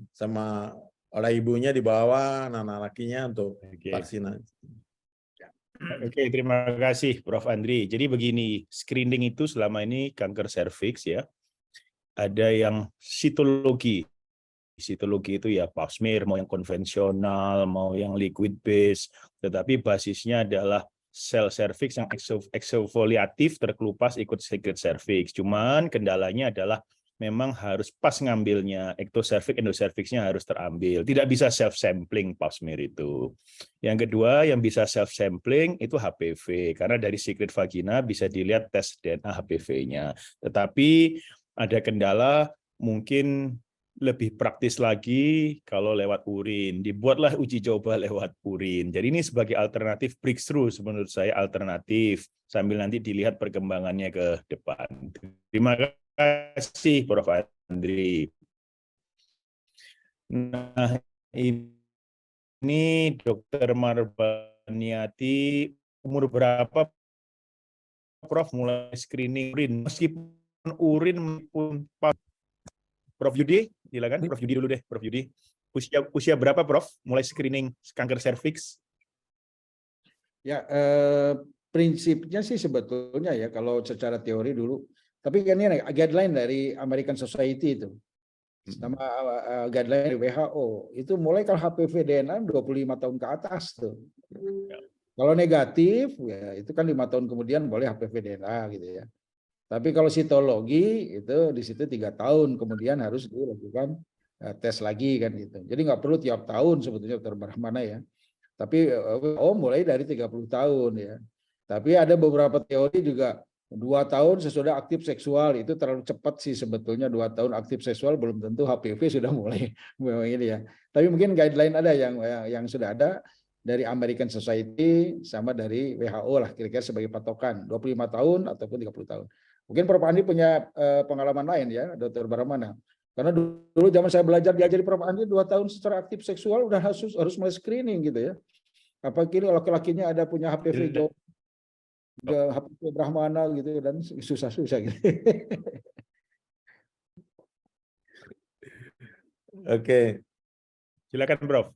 oleh ibunya, dibawa anak-anak lakinya untuk vaksinasi. Oke, terima kasih Prof. Andri. Jadi begini, screening itu selama ini kanker serviks ya, ada yang sitologi. Sitologi itu ya pap smear, mau yang konvensional, mau yang liquid base, tetapi basisnya adalah sel serviks yang eksfoliatif terkelupas ikut secret cervix. Cuman kendalanya adalah memang harus pas ngambilnya, ektoservix, endoservixnya harus terambil. Tidak bisa self-sampling pap smear itu. Yang kedua, yang bisa self-sampling itu HPV, karena dari secret vagina bisa dilihat tes DNA HPV-nya. Tetapi ada kendala, mungkin lebih praktis lagi kalau lewat urin. Dibuatlah uji coba lewat urin. Jadi ini sebagai alternatif breakthrough, menurut saya alternatif, sambil nanti dilihat perkembangannya ke depan. Terima kasih Prof. Andri. Nah, ini Dr. Marbaniati, umur berapa Prof mulai screening urin? Meskipun urin pun Prof. Yudi, silakan. Prof. Yudi dulu deh, Prof. Yudi. Usia berapa, Prof? Mulai screening kanker serviks? Ya, prinsipnya sih sebetulnya ya kalau secara teori dulu. Tapi kan ini guideline dari American Society itu. Sama guideline dari WHO. Itu mulai kalau HPV DNA 25 tahun ke atas tuh. Kalau negatif, ya itu kan 5 tahun kemudian boleh HPV DNA gitu ya. Tapi kalau sitologi itu di situ 3 tahun kemudian harus dilakukan tes lagi kan gitu. Jadi nggak perlu tiap tahun sebetulnya Dr. Brahmana ya. Tapi mulai dari 30 tahun ya. Tapi ada beberapa teori juga 2 tahun sesudah aktif seksual itu terlalu cepat sih sebetulnya 2 tahun aktif seksual belum tentu HPV sudah mulai ini ya. Tapi mungkin guideline ada yang sudah ada dari American Society sama dari WHO lah kira-kira sebagai patokan 25 tahun ataupun 30 tahun. Mungkin Prof. Andi punya pengalaman lain ya, Dr. Brahmana. Karena dulu zaman saya belajar diajari Prof. Andi 2 tahun secara aktif seksual udah harus mulai screening gitu ya. Apa kini laki-lakinya ada punya HPV jauh, HPV Brahmana gitu dan susah-susah gitu. Oke, Silakan, Prof.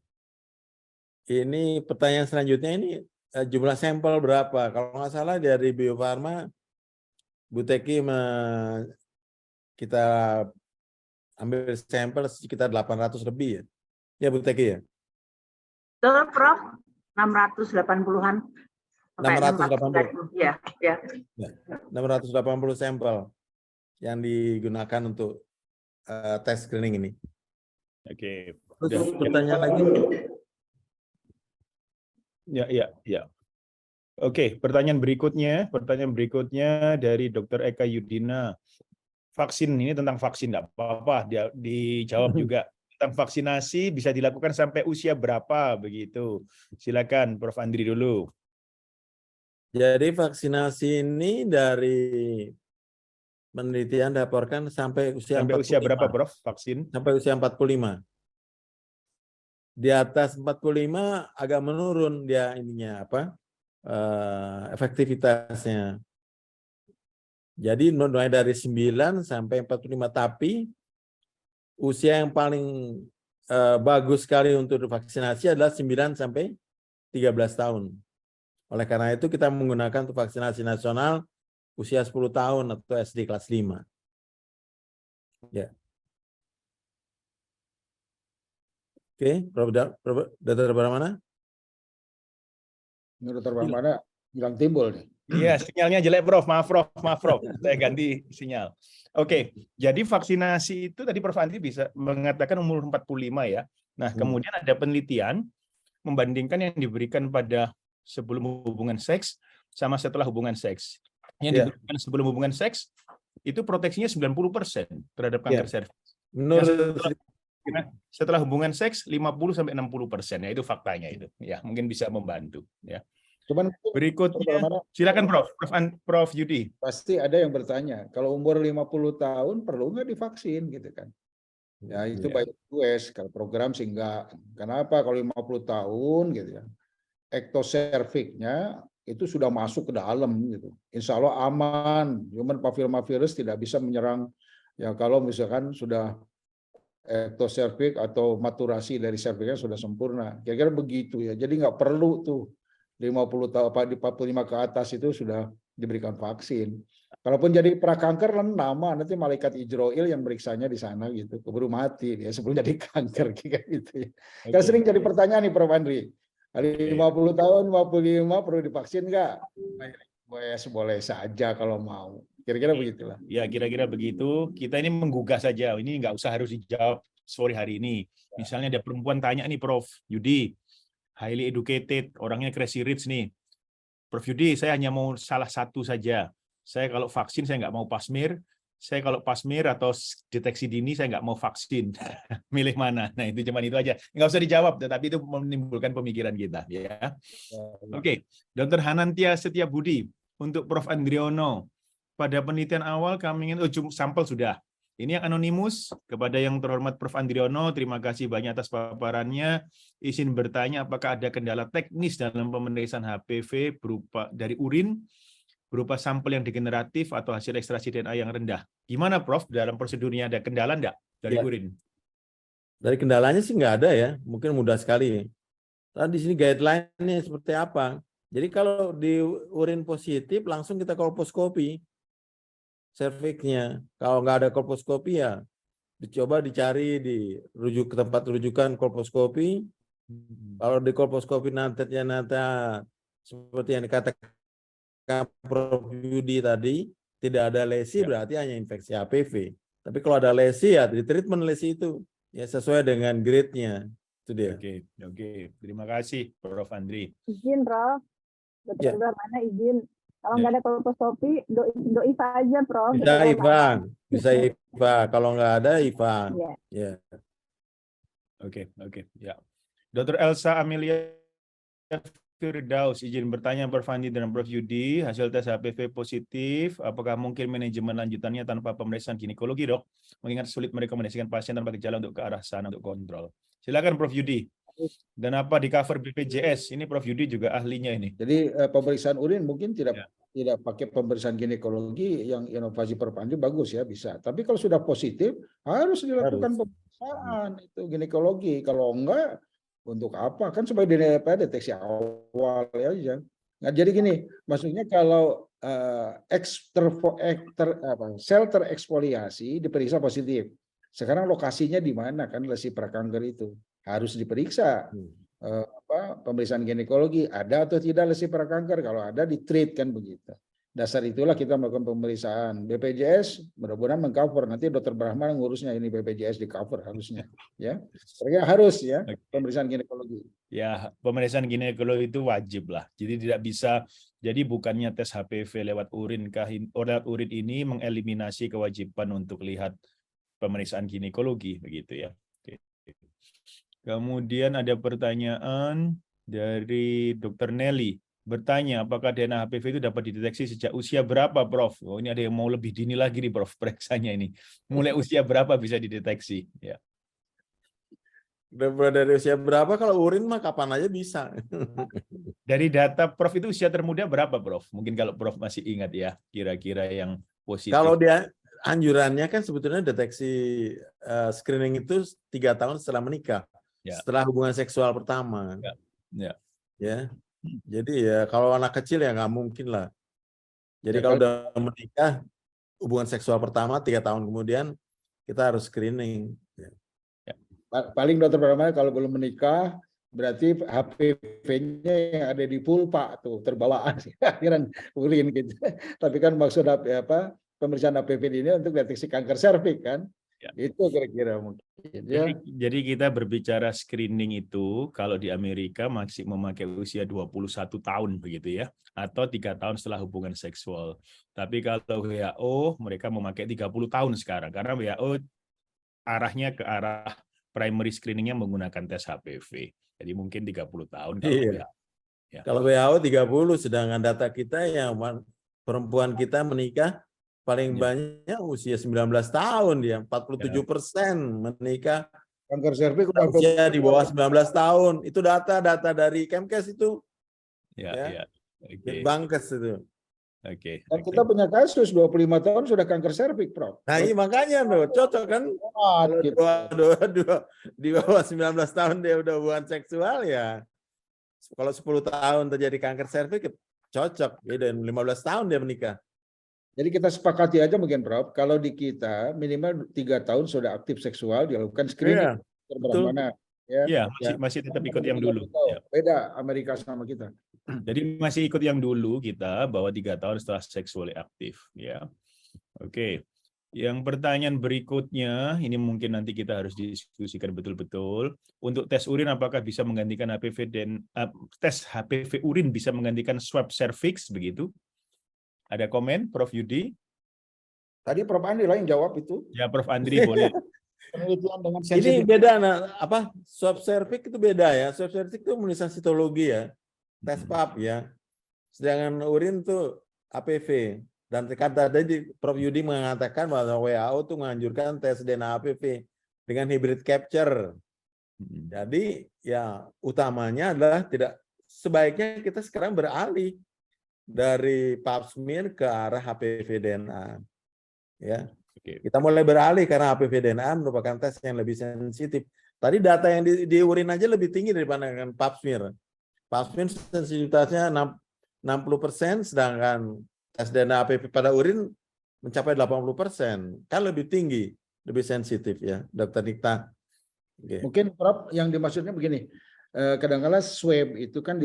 ini pertanyaan selanjutnya ini jumlah sampel berapa? Kalau nggak salah dari Bio Farma, Bu Teki kita ambil sampel sekitar 800 lebih ya. Ya Bu Teki ya? Betul, Prof. 680-an. 680. Ya, ya. 680 sampel yang digunakan untuk tes screening ini. Oke. Terus pertanyaan lagi? Ya. Oke, pertanyaan berikutnya dari Dr. Eka Yudina. Vaksin ini tentang vaksin, enggak apa-apa, dia dijawab juga. Tentang vaksinasi bisa dilakukan sampai usia berapa begitu. Silakan Prof. Andri dulu. Jadi vaksinasi ini dari penelitian dilaporkan sampai usia 45. Sampai usia berapa, Prof? Vaksin? Sampai usia 45. Di atas 45 agak menurun dia ininya efektivitasnya. Jadi mulai dari 9 sampai 45, tapi usia yang paling bagus sekali untuk vaksinasi adalah 9 sampai 13 tahun. Oleh karena itu kita menggunakan untuk vaksinasi nasional usia 10 tahun atau SD kelas 5. Ya. Oke, Prof. Dr. Brahmana? Dr. Brahmana bilang timbul nih. Iya, sinyalnya jelek, Prof. Maaf, Prof. Saya ganti sinyal. Oke, jadi vaksinasi itu tadi Prof. Andri bisa mengatakan umur 45 ya. Nah, kemudian ada penelitian membandingkan yang diberikan pada sebelum hubungan seks sama setelah hubungan seks. Yang diberikan sebelum hubungan seks itu proteksinya 90% terhadap kanker serviks. Setelah hubungan seks 50-60%, ya itu faktanya itu. Ya, mungkin bisa membantu ya. Cuman berikutnya silakan Prof. Yudi. Pasti ada yang bertanya, kalau umur 50 tahun perlu nggak divaksin gitu kan? Ya itu baik US, kalau program sih enggak. Kenapa kalau 50 tahun gitu ya? Ektoserviknya itu sudah masuk ke dalam gitu. Insya Allah aman. Human papillomavirus tidak bisa menyerang ya kalau misalkan sudah ektoservik atau maturasi dari serviknya sudah sempurna. Kira-kira begitu ya. Jadi nggak perlu tuh 50 tahun apa di 45 ke atas itu sudah diberikan vaksin. Kalaupun jadi prakanker lama nanti malaikat Ijroil yang meriksanya di sana gitu, keburu mati dia sebelum jadi kanker kayak gitu ya. Kan sering jadi pertanyaan nih Prof. Andri. 50 tahun, 55 perlu divaksin nggak? Boleh saja kalau mau. Kira-kira begitulah. Ya, kira-kira begitu. Kita ini menggugah saja. Ini nggak usah harus dijawab sore hari ini. Misalnya ada perempuan tanya nih, Prof. Yudi, highly educated, orangnya crazy rich nih. Prof. Yudi, saya hanya mau salah satu saja. Saya kalau vaksin, saya nggak mau pasmir. Saya kalau pasmir atau deteksi dini, saya nggak mau vaksin. Milih mana? Nah, itu cuma itu aja. Nggak usah dijawab, tetapi itu menimbulkan pemikiran kita. Ya. Oke, Dr. Hanantia Setiabudi, untuk Prof. Andriono. Pada penelitian awal kami ingin, sampel sudah. Ini yang anonimus, kepada yang terhormat Prof. Andriono, terima kasih banyak atas paparannya. Izin bertanya apakah ada kendala teknis dalam pemeriksaan HPV berupa dari urin, berupa sampel yang degeneratif atau hasil ekstraksi DNA yang rendah. Gimana Prof? Dalam prosedurnya ada kendala enggak dari Ya. urin? Dari kendalanya sih nggak ada ya, mungkin mudah sekali. Nah, di sini guideline-nya seperti apa? Jadi kalau di urin positif langsung kita kolposkopi serviksnya. Kalau nggak ada kolposkopi ya dicoba dicari di rujuk ke tempat rujukan kolposkopi. Kalau di kolposkopi nanti seperti yang dikatakan Prof. Yudi tadi, tidak ada lesi berarti hanya infeksi HPV. Tapi kalau ada lesi ya di treatment lesi itu ya sesuai dengan grade-nya. Itu dia. Oke. Terima kasih Prof. Andri. Izin, Prof. Ya. Dokter mana izin. Kalau Ya. nggak ada kolposcopy, doi saja, Prof. Bisa Ivan, bisa IVA. Kalau nggak ada Ivan. Ya. Ya. Oke. Ya. Dr. Elsa Amelia Firdaus, izin bertanya Prof. Andi dan Prof. Yudi, hasil tes HPV positif, apakah mungkin manajemen lanjutannya tanpa pemeriksaan ginekologi, Dok? Mengingat sulit merekomendasikan pasien tanpa gejala untuk ke arah sana untuk kontrol. Silakan Prof. Yudi. Dan apa di cover BPJS? Ini Prof. Yudi juga ahlinya ini. Jadi pemeriksaan urin mungkin tidak pakai pemeriksaan ginekologi, yang inovasi Prof. Andri bagus ya, bisa. Tapi kalau sudah positif harus dilakukan pemeriksaan itu ginekologi. Kalau enggak, untuk apa? Kan supaya deteksi awal aja. Nah, jadi gini, maksudnya kalau sel tereksfoliasi diperiksa positif. Sekarang lokasinya di mana kan lesi prakanker itu? Harus diperiksa. Pemeriksaan ginekologi ada atau tidak lesi prakanker, kalau ada di-treat kan begitu. Dasar itulah kita melakukan pemeriksaan. BPJS mudah-mudahan mengcover, nanti Dokter Brahma ngurusnya ini BPJS di cover harusnya ya. Karena harus ya pemeriksaan ginekologi. Ya, pemeriksaan ginekologi itu wajib lah. Jadi tidak bisa, jadi bukannya tes HPV lewat urin urin ini mengeliminasi kewajiban untuk lihat pemeriksaan ginekologi begitu ya. Oke. Kemudian ada pertanyaan dari Dr. Nelly. Bertanya, apakah DNA HPV itu dapat dideteksi sejak usia berapa, Prof? Oh, ini ada yang mau lebih dini lagi nih, Prof, periksanya ini. Mulai usia berapa bisa dideteksi? Ya. Dari usia berapa? Kalau urin mah kapan aja bisa. Dari data Prof itu usia termuda berapa, Prof? Mungkin kalau Prof masih ingat ya, kira-kira yang positif. Kalau dia anjurannya kan sebetulnya deteksi screening itu 3 tahun setelah menikah, setelah hubungan seksual pertama. Ya. Jadi ya kalau anak kecil ya nggak mungkin lah. Jadi kalau udah menikah, hubungan seksual pertama 3 tahun kemudian kita harus screening. Paling Dokter Brahma kalau belum menikah berarti HPV-nya yang ada di vulva tuh terbawaan akhiran urin gitu. Tapi kan maksud pemeriksaan HPV ini untuk deteksi kanker serviks kan. Ya. Itu kira-kira mungkin. Jadi kita berbicara screening itu kalau di Amerika masih memakai usia 21 tahun begitu ya, atau 3 tahun setelah hubungan seksual. Tapi kalau WHO mereka memakai 30 tahun sekarang karena WHO arahnya ke arah primary screeningnya menggunakan tes HPV. Jadi mungkin 30 tahun kalau WHO. Ya. Kalau WHO 30, sedangkan data kita yang perempuan kita menikah paling banyak usia 19 tahun dia, 47% menikah. Kanker serviks usia di bawah 19 tahun. Itu data dari Kemkes itu. Bankes itu. Oke. Dan kita punya kasus 25 tahun sudah kanker serviks, Prof. Nah, iya makanya loh, cocok kan? Di bawah 19 tahun dia udah hubungan seksual ya. Kalau 10 tahun terjadi kanker serviks cocok, beda 15 tahun dia menikah. Jadi kita sepakati aja mungkin Prof, kalau di kita minimal 3 tahun sudah aktif seksual dilakukan screening Betul. bermana ya. Ya, masih tetap ikut yang dulu. Ya. Beda Amerika sama kita. Jadi masih ikut yang dulu kita bahwa 3 tahun setelah seksually aktif. Ya, oke. Yang pertanyaan berikutnya, ini mungkin nanti kita harus diskusikan betul-betul. Untuk tes urin, apakah bisa menggantikan HPV dan tes HPV urin bisa menggantikan swab cervix begitu? Ada komen, Prof Yudi? Tadi Prof Andri lah yang jawab itu. Ya, Prof Andri boleh. Penelitian dengan Ini sensitif. beda, swab cervix itu beda ya. Swab cervix itu imunisasi sitologi ya, tes pap ya. Sedangkan urin tuh HPV. Dan kata tadi Prof Yudi mengatakan bahwa WHO tuh menganjurkan tes DNA HPV dengan hybrid capture. Jadi ya utamanya adalah sebaiknya kita sekarang beralih dari pap smear ke arah HPV DNA. Ya. Kita mulai beralih karena HPV DNA merupakan tes yang lebih sensitif. Tadi data yang di urin aja lebih tinggi daripada dengan pap smear. Pap smear sensitivitasnya 60%, sedangkan tes DNA HPV pada urin mencapai 80%. Kan lebih tinggi, lebih sensitif ya, Dr. Nikta. Okay. Mungkin Prof yang dimaksudnya begini, kadang-kala swab itu kan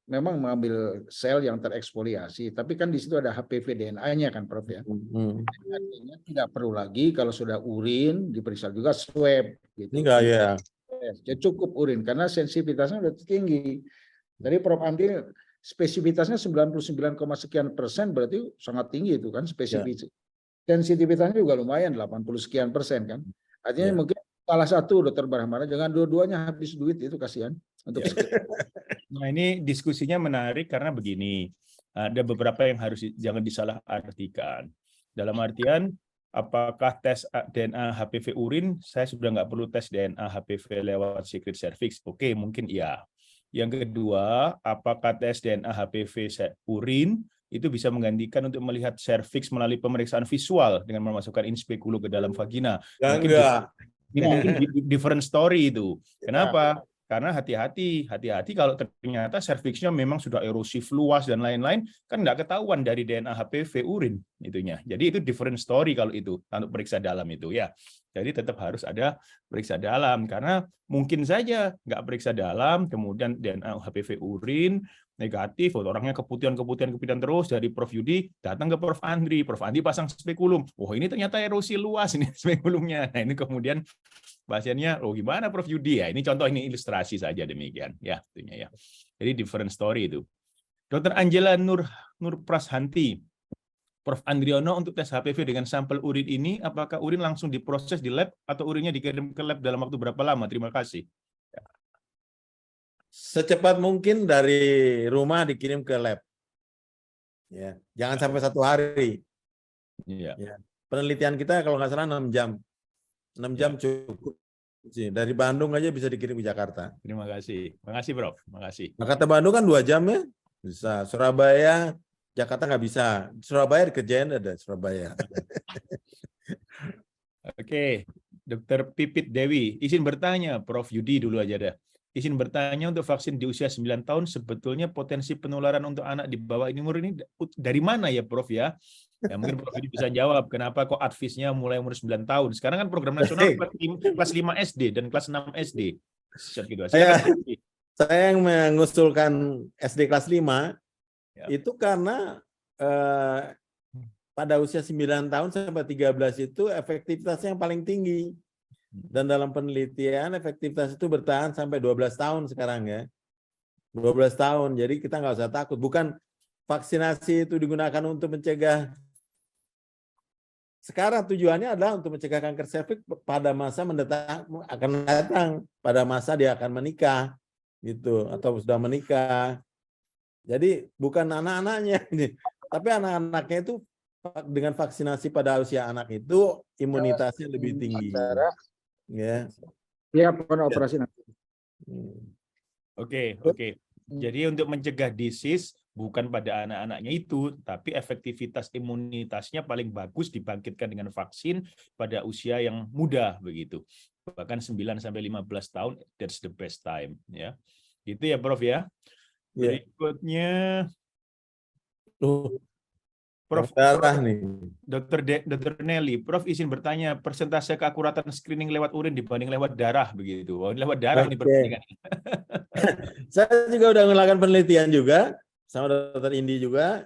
memang mengambil sel yang tereksfoliasi, tapi kan di situ ada HPV DNA-nya kan Prof ya. Artinya tidak perlu lagi kalau sudah urin diperiksa juga swab. Gitu. Enggak ya. Ya cukup urin karena sensitivitasnya sudah tinggi. Dari Prof Andi spesifitasnya 99, sekian persen berarti sangat tinggi itu kan spesifitas. Sensitivitasnya juga lumayan 80 sekian persen kan. Artinya mungkin salah satu Dokter Brahmana, jangan dua-duanya habis duit itu kasihan untuk. Nah, ini diskusinya menarik karena begini. Ada beberapa yang harus jangan disalahartikan. Dalam artian apakah tes DNA HPV urin saya sudah nggak perlu tes DNA HPV lewat secret cervix? Oke, mungkin iya. Yang kedua, apakah tes DNA HPV urin itu bisa menggantikan untuk melihat serviks melalui pemeriksaan visual dengan memasukkan inspekulo ke dalam vagina? Ini mungkin different story itu. Kenapa? Karena hati-hati kalau ternyata serviksnya memang sudah erosif luas dan lain-lain, kan nggak ketahuan dari DNA HPV urin itunya. Jadi itu different story kalau itu untuk periksa dalam itu ya. Jadi tetap harus ada periksa dalam karena mungkin saja nggak periksa dalam, kemudian DNA HPV urin negatif, orangnya keputihan terus dari Prof Yudi datang ke Prof Andri pasang spekulum. Oh ini ternyata erosi luas ini spekulumnya. Nah ini kemudian pasiennya, oh gimana Prof Yudi ya? Ini contoh, ini ilustrasi saja demikian ya, tentunya ya. Jadi different story itu. Dr. Angela Nur Prashanti, Prof Andriono untuk tes HPV dengan sampel urin ini, apakah urin langsung diproses di lab atau urinnya dikirim ke lab dalam waktu berapa lama? Terima kasih. Secepat mungkin dari rumah dikirim ke lab. Ya, jangan sampai 1 hari. Ya. Ya. Penelitian kita kalau nggak salah 6 jam. 6 jam cukup. Dari Bandung aja bisa dikirim ke Jakarta. Terima kasih. Makasih, Prof. Makasih. Jakarta Bandung kan 2 jam ya? Bisa. Surabaya, Jakarta nggak bisa. Surabaya dikerjain ada Surabaya. Oke, Dr. Pipit Dewi, izin bertanya, Prof Yudi dulu aja dah. Izin bertanya untuk vaksin di usia 9 tahun, sebetulnya potensi penularan untuk anak di bawah umur ini dari mana ya Prof ya? Ya mungkin Prof Yudi bisa jawab, kenapa kok advisnya mulai umur 9 tahun? Sekarang kan program nasional kelas 5 SD dan kelas 6 SD. Saya yang mengusulkan SD kelas 5, ya. Itu karena pada usia 9 tahun sampai 13 itu efektivitasnya yang paling tinggi. Dan dalam penelitian efektivitas itu bertahan sampai 12 tahun sekarang ya. 12 tahun, jadi kita nggak usah takut. Bukan vaksinasi itu digunakan untuk mencegah. Sekarang tujuannya adalah untuk mencegah kanker serviks pada masa akan datang. Pada masa dia akan menikah. Gitu, atau sudah menikah. Jadi bukan anak-anaknya ini. Tapi anak-anaknya itu dengan vaksinasi pada usia anak itu imunitasnya lebih tinggi. Ya. Ya, pernah operasi nanti. Oke. Jadi untuk mencegah disease bukan pada anak-anaknya itu, tapi efektivitas imunitasnya paling bagus dibangkitkan dengan vaksin pada usia yang muda begitu. Bahkan 9 sampai 15 tahun, that's the best time ya. Itu ya Prof ya. Ya. Berikutnya Prof, Prof darah nih. Dr. Nelly, Prof izin bertanya persentase keakuratan screening lewat urin dibanding lewat darah begitu. Oh, lewat darah ini Oke. perbandingan. Saya juga udah melakukan penelitian juga sama Dr. Indi juga.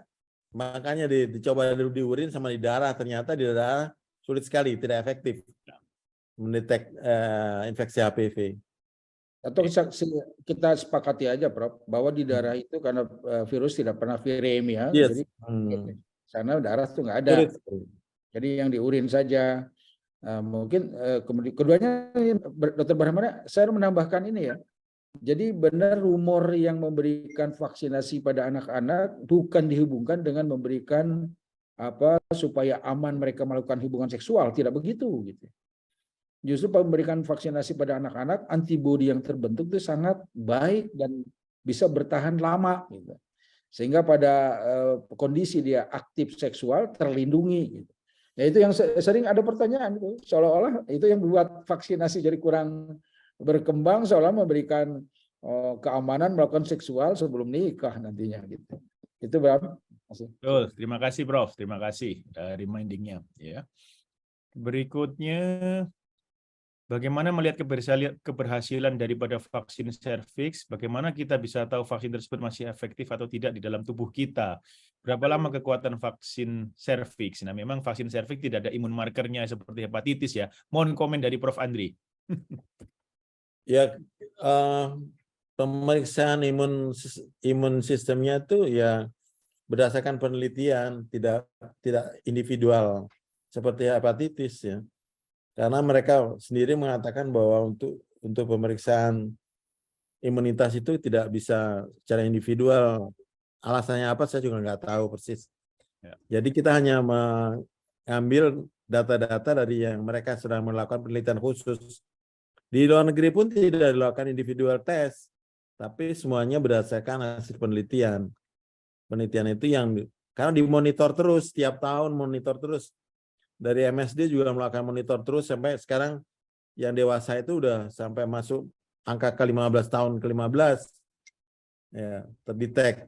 Makanya dicoba di urin sama di darah, ternyata di darah sulit sekali, tidak efektif mendetek infeksi HPV. Atau kita sepakati aja, Prof, bahwa di darah itu karena virus tidak pernah viremia, Yes. jadi sana darah tuh nggak ada. Sulit. Jadi yang di urin saja. Mungkin kemudian keduanya, Dr. Brahmana, saya menambahkan ini ya. Jadi benar rumor yang memberikan vaksinasi pada anak-anak bukan dihubungkan dengan memberikan apa supaya aman mereka melakukan hubungan seksual, tidak begitu gitu. Justru memberikan vaksinasi pada anak-anak, antibodi yang terbentuk itu sangat baik dan bisa bertahan lama gitu. Sehingga pada kondisi dia aktif seksual terlindungi gitu. Ya itu yang sering ada pertanyaan gitu. Seolah-olah itu yang membuat vaksinasi jadi kurang berkembang, seolah memberikan keamanan melakukan seksual sebelum nikah nantinya gitu. Itu berapa? Betul, terima kasih Prof. Terima kasih remindingnya ya. Berikutnya bagaimana melihat keberhasilan daripada vaksin serviks? Bagaimana kita bisa tahu vaksin tersebut masih efektif atau tidak di dalam tubuh kita? Berapa lama kekuatan vaksin serviks? Nah, memang vaksin serviks tidak ada imun markernya seperti hepatitis ya. Mohon komen dari Prof. Andri. Ya, pemeriksaan imun sistemnya itu ya berdasarkan penelitian, tidak individual seperti hepatitis ya. Karena mereka sendiri mengatakan bahwa untuk pemeriksaan imunitas itu tidak bisa secara individual. Alasannya apa saya juga nggak tahu persis. Ya. Jadi kita hanya mengambil data-data dari yang mereka sedang melakukan penelitian khusus. Di luar negeri pun tidak dilakukan individual test, tapi semuanya berdasarkan hasil penelitian. Penelitian itu yang karena dimonitor terus, setiap tahun monitor terus. Dari MSD juga melakukan monitor terus sampai sekarang yang dewasa itu udah sampai masuk angka ke-15 tahun ke-15 ya terdetek,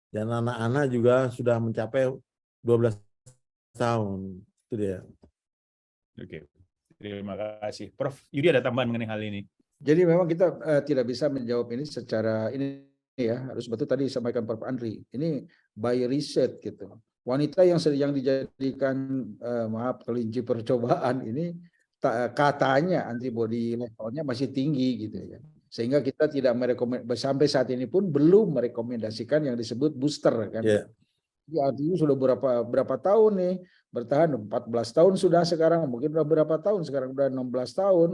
dan anak-anak juga sudah mencapai 12 tahun. Itu dia. Oke, terima kasih. Prof. Yudi ada tambahan mengenai hal ini? Jadi memang kita tidak bisa menjawab ini secara ini ya, harus betul tadi disampaikan Prof. Andri. Ini by riset gitu. Wanita yang dijadikan maaf kelinci percobaan ini katanya antibodi levelnya masih tinggi gitu ya. Sehingga kita tidak sampai saat ini pun belum merekomendasikan yang disebut booster kan. Yeah. Ya, artinya sudah berapa tahun nih bertahan, 14 tahun sudah sekarang, mungkin udah berapa tahun sekarang, udah 16 tahun,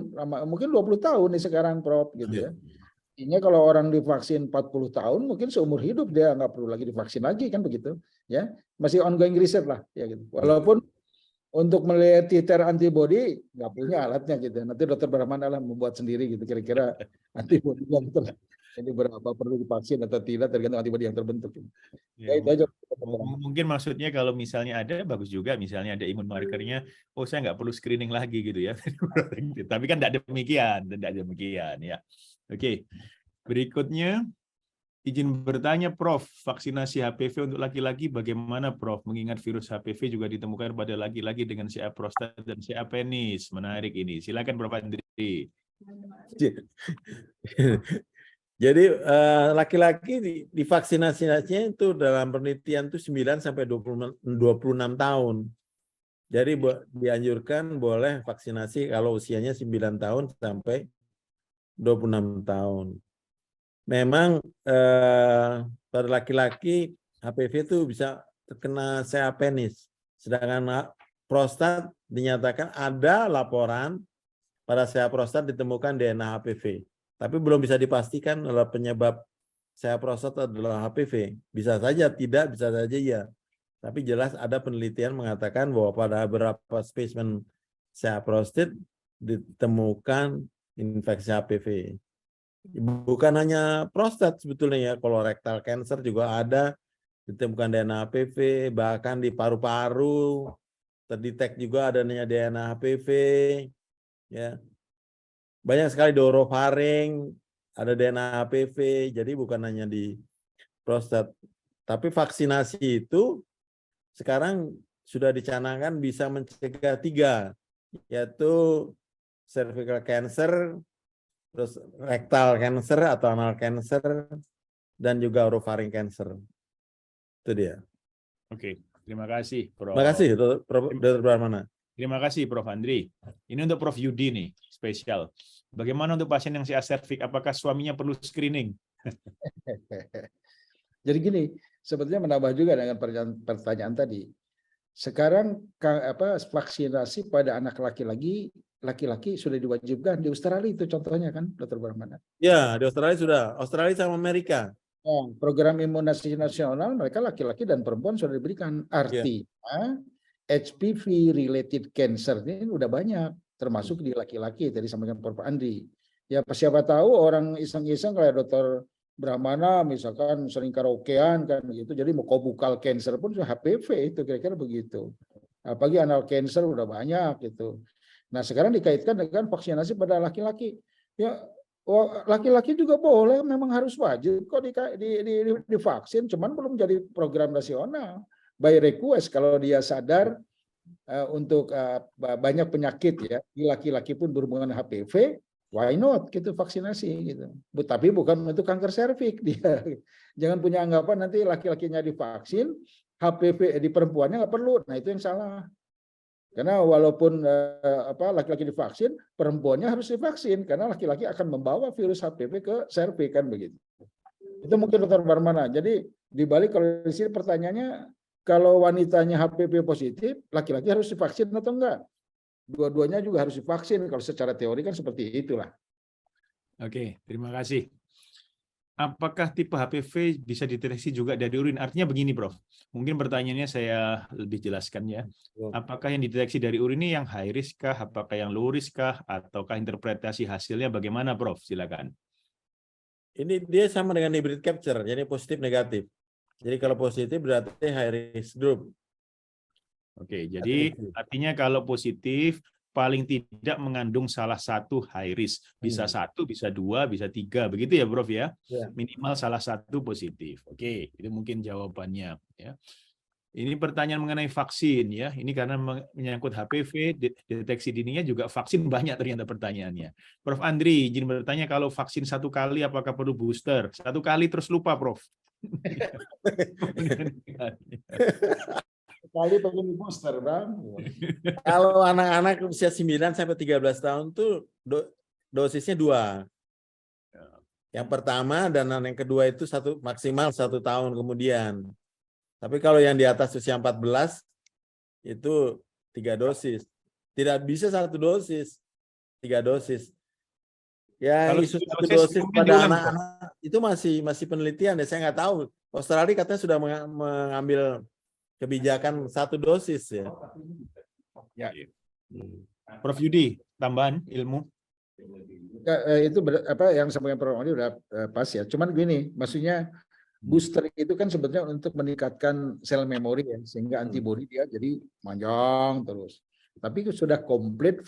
mungkin 20 tahun nih sekarang Prof gitu ya. Artinya kalau orang divaksin 40 tahun mungkin seumur hidup dia nggak perlu lagi divaksin lagi kan begitu ya. Masih ongoing riset lah ya gitu. Walaupun untuk melihat titer antibodi nggak punya alatnya gitu. Nanti Dr. Brahmana lah membuat sendiri gitu kira-kira antibodi yang ini berapa perlu divaksin atau tidak tergantung antibodi yang terbentuk. Ya, itu aja. Mungkin maksudnya kalau misalnya ada bagus juga, misalnya ada imun markernya, oh saya nggak perlu screening lagi gitu ya. Tapi kan tidak demikian ya. Oke, berikutnya izin bertanya Prof, vaksinasi HPV untuk laki-laki bagaimana Prof? Mengingat virus HPV juga ditemukan pada laki-laki dengan CA prostat dan CA penis. Menarik ini. Silakan Prof Andri. Jadi laki-laki divaksinasinya itu dalam penelitian itu 9 sampai 26 tahun. Jadi dianjurkan boleh vaksinasi kalau usianya 9 tahun sampai 26 tahun. Memang pada laki-laki HPV itu bisa terkena CA penis. Sedangkan prostat dinyatakan ada laporan pada CA prostat ditemukan DNA HPV. Tapi belum bisa dipastikan adalah penyebab CA prostat adalah HPV. Bisa saja tidak, bisa saja iya. Tapi jelas ada penelitian mengatakan bahwa pada beberapa spesimen CA prostat ditemukan infeksi HPV. Bukan hanya prostat sebetulnya ya, kolorektal cancer juga ada ditemukan DNA HPV, bahkan di paru-paru terdetek juga adanya DNA HPV ya. Banyak sekali di orofaring ada DNA HPV, jadi bukan hanya di prostat. Tapi vaksinasi itu sekarang sudah dicanangkan bisa mencegah 3, yaitu cervical cancer, terus rectal cancer atau anal cancer, dan juga orofaring cancer. Itu dia. Oke, terima kasih, Prof. Terima kasih, Dr. Brahmana. Terima kasih, Prof. Andri. Ini untuk Prof. Yudi nih, spesial. Bagaimana untuk pasien yang CA cervix? Apakah suaminya perlu screening? Jadi gini, sebetulnya menambah juga dengan pertanyaan tadi. Sekarang vaksinasi pada anak laki-laki sudah diwajibkan di Australia itu contohnya kan, Dr. Brahmana. Ya, di Australia sudah. Australia sama Amerika. Program imunisasi nasional mereka laki-laki dan perempuan sudah diberikan. Artinya HPV related cancer ini udah banyak, termasuk di laki-laki tadi sampaikan Prof. Andri. Ya siapa tahu orang iseng-iseng kayak Dr. Brahmana misalkan sering karaokean kan begitu, jadi mau kobukal cancer pun HPV itu kira-kira begitu. Apalagi anal cancer udah banyak gitu. Nah sekarang dikaitkan dengan vaksinasi pada laki-laki. Ya laki-laki juga boleh, memang harus wajib kok divaksin, cuman belum jadi program nasional. By request kalau dia sadar untuk banyak penyakit ya di laki-laki pun berhubungan HPV, why not gitu vaksinasi gitu. Tapi bukan untuk kanker serviks dia. Jangan punya anggapan nanti laki-lakinya divaksin, HPV di perempuannya nggak perlu. Nah itu yang salah. Karena walaupun laki-laki divaksin, perempuannya harus divaksin karena laki-laki akan membawa virus HPV ke serviks kan begitu. Itu mungkin Dr. Brahmana. Jadi dibalik kalau di sini pertanyaannya, kalau wanitanya HPV positif, laki-laki harus divaksin atau enggak? Dua-duanya juga harus divaksin. Kalau secara teori kan seperti itulah. Oke, terima kasih. Apakah tipe HPV bisa dideteksi juga dari urin? Artinya begini, Prof. Mungkin pertanyaannya saya lebih jelaskan ya. Apakah yang dideteksi dari urin ini yang high risk kah? Apakah yang low risk kah? Ataukah interpretasi hasilnya bagaimana, Prof? Silakan. Ini dia sama dengan hybrid capture, jadi positif negatif. Jadi kalau positif berarti high risk group. Oke, jadi artinya kalau positif paling tidak mengandung salah satu high risk. Bisa 1, bisa 2, bisa 3. Begitu ya, Prof ya? Minimal salah satu positif. Oke, itu mungkin jawabannya ya. Ini pertanyaan mengenai vaksin ya. Ini karena menyangkut HPV, deteksi dininya juga vaksin banyak ternyata pertanyaannya. Prof Andri, izin bertanya kalau vaksin 1 kali apakah perlu booster? 1 kali terus lupa, Prof. Kali pengen booster, Bang. Kalau anak-anak usia 9 sampai 13 tahun tuh dosisnya 2. Yang pertama dan yang kedua itu maksimal 1 tahun kemudian. Tapi kalau yang di atas usia 14 itu 3 dosis. Tidak bisa 1 dosis, 3 dosis. Ya, kalau isu 1 dosis pada anak-anak itu masih penelitian ya. Saya nggak tahu. Australia katanya sudah mengambil kebijakan 1 dosis ya. Ya. Prof Yudi, tambahan ilmu. Itu yang sampaikan Prof Andi udah pas ya. Cuman gini, maksudnya booster itu kan sebetulnya untuk meningkatkan sel memori ya, sehingga antibodi dia jadi panjang terus. Tapi sudah komplit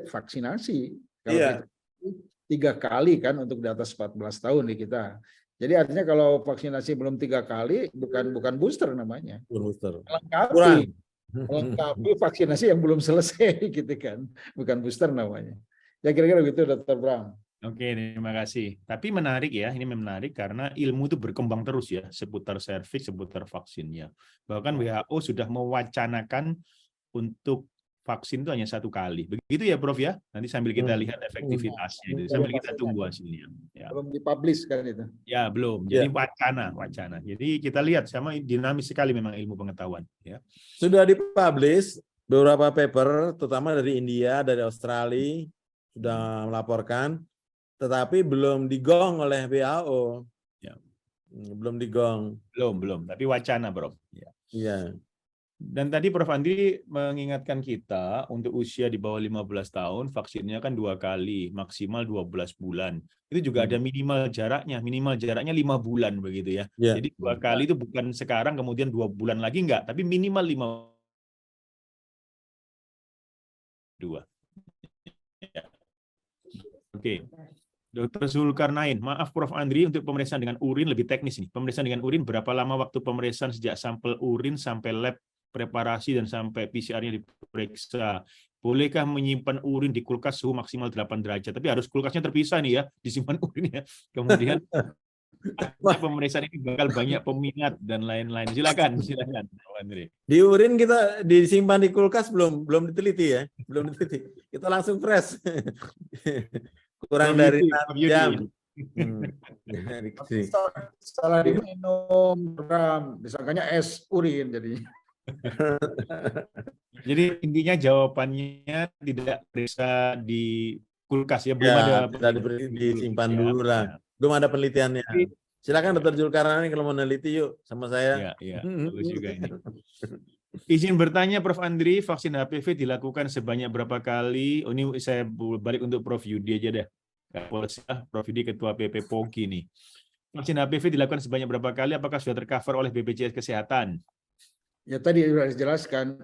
vaksinasi. Kalau kita 3 kali kan untuk di atas 14 tahun di kita. Jadi artinya kalau vaksinasi belum 3 kali bukan booster namanya. Booster. Melengkapi vaksinasi yang belum selesai gitu kan. Bukan booster namanya. Ya kira-kira begitu Dr. Bram. Oke, terima kasih. Tapi menarik ya, ini menarik karena ilmu itu berkembang terus ya seputar serviks, seputar vaksinnya. Bahkan WHO sudah mewacanakan untuk vaksin itu hanya 1 kali. Begitu ya, Prof ya? Nanti sambil kita lihat efektivitasnya itu, sambil kita tunggu hasilnya. Ya. Belum dipublish kan itu? Ya, belum. Jadi wacana. Jadi kita lihat sama dinamis sekali memang ilmu pengetahuan. Ya. Sudah dipublish beberapa paper, terutama dari India, dari Australia, sudah melaporkan, tetapi belum digong oleh WHO. Ya. Belum digong. Belum. Tapi wacana, Prof. Ya. Iya. Dan tadi Prof Andri mengingatkan kita untuk usia di bawah 15 tahun, vaksinnya kan 2 kali, maksimal 12 bulan. Itu juga ada minimal jaraknya 5 bulan begitu ya. Jadi 2 kali itu bukan sekarang kemudian 2 bulan lagi enggak, tapi minimal 2. Ya. Oke. Dr. Zulkarnain, maaf Prof. Andri, untuk pemeriksaan dengan urin lebih teknis nih. Pemeriksaan dengan urin berapa lama waktu pemeriksaan sejak sampel urin sampai lab preparasi dan sampai PCR-nya diperiksa? Bolehkah menyimpan urin di kulkas suhu maksimal 8 derajat? Tapi harus kulkasnya terpisah nih ya, disimpan urinnya. Kemudian pemeriksaan ini bakal banyak peminat dan lain-lain. Silakan Prof. Andri. Di urin kita disimpan di kulkas belum diteliti ya, belum diteliti. Kita langsung fresh. Kurang Prof. dari Yudi, 6 Prof. Yudi. jam. Salah diminum, ram, disangkanya es urin jadi. Jadi intinya jawabannya tidak periksa di kulkas ya, belum Ya, ada tidak disimpan dulu lah. Belum ada penelitiannya. Silakan Dr. Zulkarnain kalau mau neliti yuk sama saya. Ya, bagus juga ini. Izin bertanya Prof. Andri, vaksin HPV dilakukan sebanyak berapa kali? Oh, ini saya balik untuk Prof. Yudi aja deh. Prof. Yudi Ketua PP POGI nih. Vaksin HPV dilakukan sebanyak berapa kali? Apakah sudah tercover oleh BPJS Kesehatan? Ya tadi sudah dijelaskan,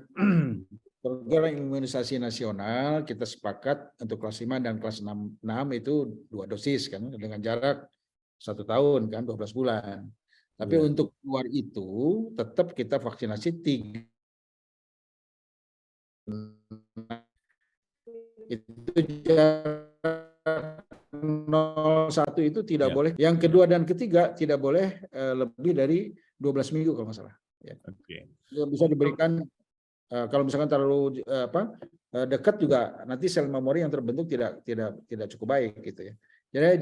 program imunisasi nasional kita sepakat untuk kelas 5 dan kelas 6 itu 2 dosis kan, dengan jarak 1 tahun kan, 12 bulan. Tapi untuk luar itu tetap kita vaksinasi 3. Itu jarak 0,1 itu tidak boleh. Yang kedua dan ketiga tidak boleh lebih dari 12 minggu kalau nggak salah. Ya. Oke. Bisa diberikan kalau misalkan terlalu dekat juga nanti sel memori yang terbentuk tidak cukup baik gitu ya. Jadi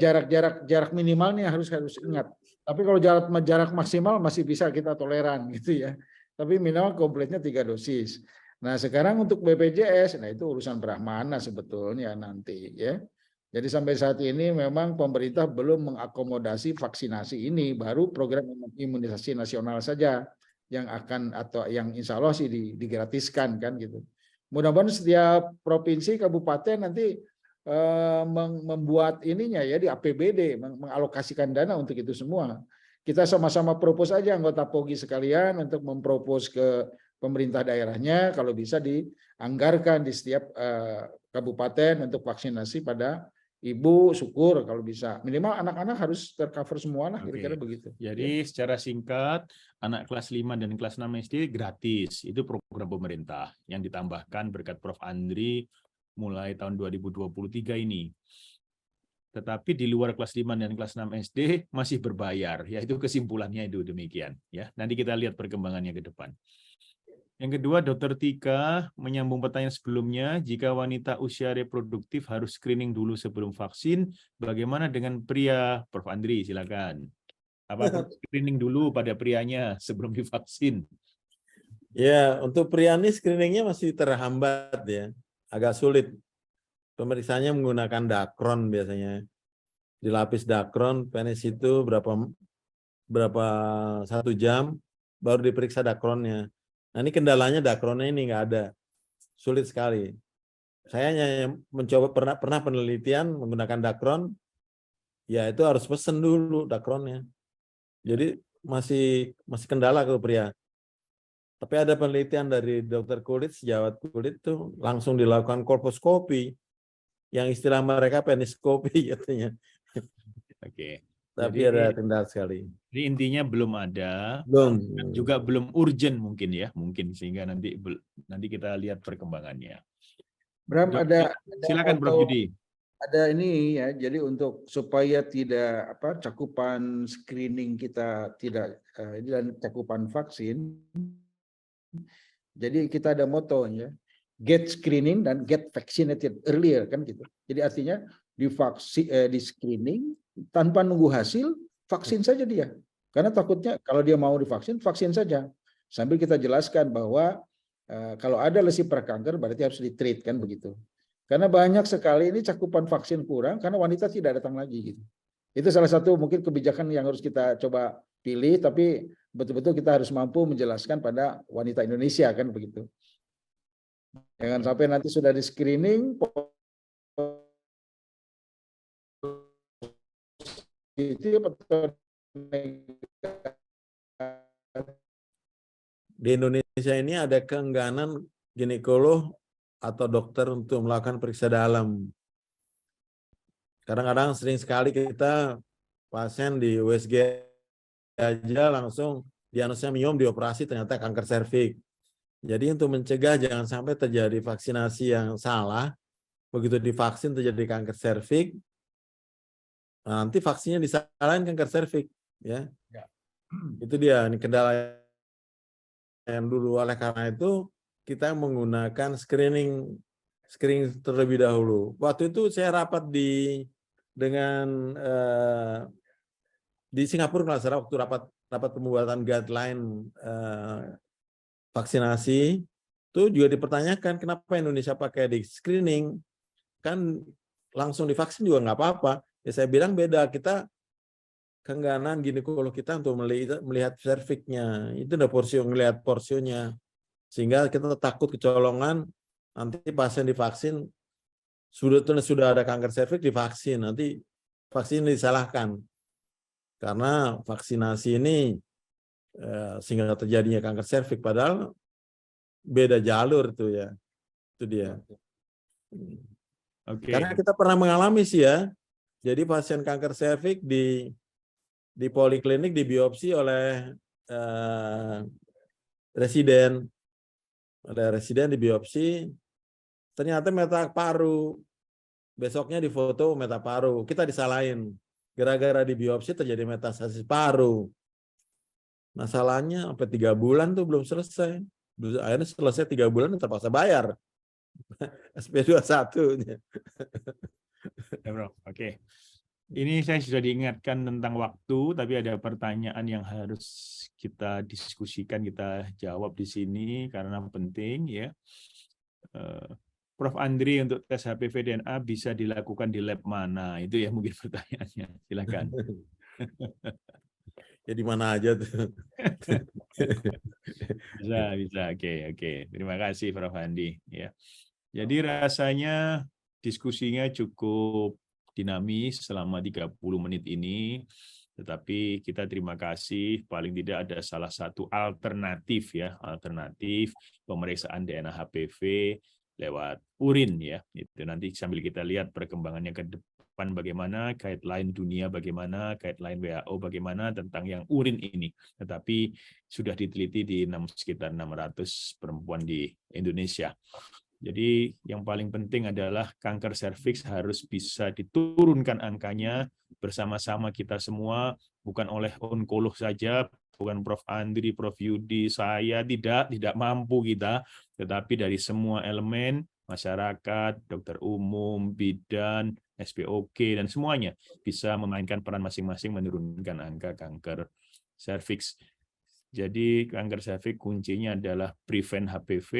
jarak minimalnya harus ingat. Tapi kalau jarak maksimal masih bisa kita toleran gitu ya. Tapi minimal komplitnya 3 dosis. Nah, sekarang untuk BPJS, nah itu urusan Brahmana sebetulnya nanti ya. Jadi sampai saat ini memang pemerintah belum mengakomodasi vaksinasi ini, baru program imunisasi nasional saja yang akan atau yang insya Allah sih digratiskan kan gitu. Mudah-mudahan setiap provinsi kabupaten nanti membuat ininya ya di APBD, mengalokasikan dana untuk itu semua. Kita sama-sama propose aja anggota POGI sekalian untuk mempropos ke pemerintah daerahnya kalau bisa dianggarkan di setiap kabupaten untuk vaksinasi pada ibu, syukur kalau bisa. Minimal anak-anak harus tercover semua lah, kira-kira begitu. Jadi secara singkat, anak kelas 5 dan kelas 6 SD gratis. Itu program pemerintah yang ditambahkan berkat Prof. Andri mulai tahun 2023 ini. Tetapi di luar kelas 5 dan kelas 6 SD masih berbayar. Yaitu kesimpulannya itu demikian. Ya, nanti kita lihat perkembangannya ke depan. Yang kedua, Dr. Tika menyambung pertanyaan sebelumnya, jika wanita usia reproduktif harus screening dulu sebelum vaksin, bagaimana dengan pria? Prof. Andri, silakan. Apa screening dulu pada prianya sebelum divaksin? Ya, untuk pria ini screeningnya masih terhambat ya, agak sulit. Pemeriksaannya menggunakan dakron biasanya. Dilapis dakron, penis itu berapa 1 jam, baru diperiksa dakronnya. Nah ini kendalanya dakronnya ini nggak ada, sulit sekali. Saya hanya mencoba pernah penelitian menggunakan dakron, ya itu harus pesen dulu dakronnya. Jadi masih kendala ke pria. Tapi ada penelitian dari dokter kulit, sejawat kulit itu langsung dilakukan kolposkopi, yang istilah mereka peniskopi katanya. Oke. Tapi jadi, ada kendala sekali. Jadi intinya belum ada, belum. Juga belum urgent mungkin ya, mungkin sehingga nanti kita lihat perkembangannya. Bram, ada silakan Prof. Yudi. Ada ini ya, jadi untuk supaya tidak cakupan screening kita tidak dan cakupan vaksin, jadi kita ada moto ya, get screening dan get vaccinated earlier kan gitu. Jadi artinya di screening tanpa nunggu hasil, vaksin saja dia. Karena takutnya kalau dia mau divaksin, vaksin saja. Sambil kita jelaskan bahwa kalau ada lesi prakanker berarti harus di-treat kan begitu. Karena banyak sekali ini cakupan vaksin kurang karena wanita tidak datang lagi gitu. Itu salah satu mungkin kebijakan yang harus kita coba pilih, tapi betul-betul kita harus mampu menjelaskan pada wanita Indonesia kan begitu. Jangan sampai nanti sudah di screening di Indonesia ini ada keengganan ginekolog atau dokter untuk melakukan periksa dalam. Kadang-kadang sering sekali kita pasien di USG aja langsung diagnosnya miom, dioperasi ternyata kanker serviks. Jadi untuk mencegah jangan sampai terjadi vaksinasi yang salah, begitu divaksin terjadi kanker serviks, nanti vaksinnya disalahin kanker serviks, ya. Itu dia ini kendala yang dulu. Oleh karena itu kita menggunakan screening terlebih dahulu. Waktu itu saya rapat di Singapura nggak salah, waktu rapat pembuatan guideline vaksinasi itu juga dipertanyakan kenapa Indonesia pakai di screening, kan langsung divaksin juga nggak apa-apa. Ya saya bilang beda, kita keengganan ginekolog kita untuk melihat serviksnya, itu udah ngelihat porsionya, sehingga kita takut kecolongan nanti pasien divaksin sudah ada kanker serviks divaksin, nanti vaksin disalahkan karena vaksinasi ini sehingga terjadinya kanker serviks, padahal beda jalur tuh ya, itu dia. Oke. Karena kita pernah mengalami sih ya, jadi pasien kanker serviks di poliklinik dibiopsi oleh residen dibiopsi, ternyata metaparu, besoknya difoto metaparu, kita disalahin, gara-gara dibiopsi terjadi metastasis paru. Masalahnya sampai 3 bulan tuh belum selesai. Akhirnya selesai 3 bulan terpaksa bayar SP21-nya. Ya, Bro. Oke. Ini saya sudah diingatkan tentang waktu, tapi ada pertanyaan yang harus kita diskusikan, kita jawab di sini karena penting ya. Prof. Andri, untuk tes HPV DNA bisa dilakukan di lab mana? Itu ya mungkin pertanyaannya. Silakan. Ya di mana aja tuh. Bisa. Oke. Terima kasih Prof. Andi. Ya. Jadi rasanya diskusinya cukup dinamis selama 30 menit ini, tetapi kita terima kasih, paling tidak ada salah satu alternatif pemeriksaan DNA HPV lewat urin ya. Itu nanti sambil kita lihat perkembangannya ke depan bagaimana, guideline dunia bagaimana, guideline WHO bagaimana tentang yang urin ini. Tetapi sudah diteliti di sekitar 600 perempuan di Indonesia. Jadi yang paling penting adalah kanker serviks harus bisa diturunkan angkanya bersama-sama kita semua, bukan oleh onkolog saja, bukan Prof. Andri, Prof. Yudi, saya, tidak mampu kita, tetapi dari semua elemen, masyarakat, dokter umum, bidan, SPOK, dan semuanya bisa memainkan peran masing-masing menurunkan angka kanker serviks. Jadi kanker serviks kuncinya adalah prevent HPV,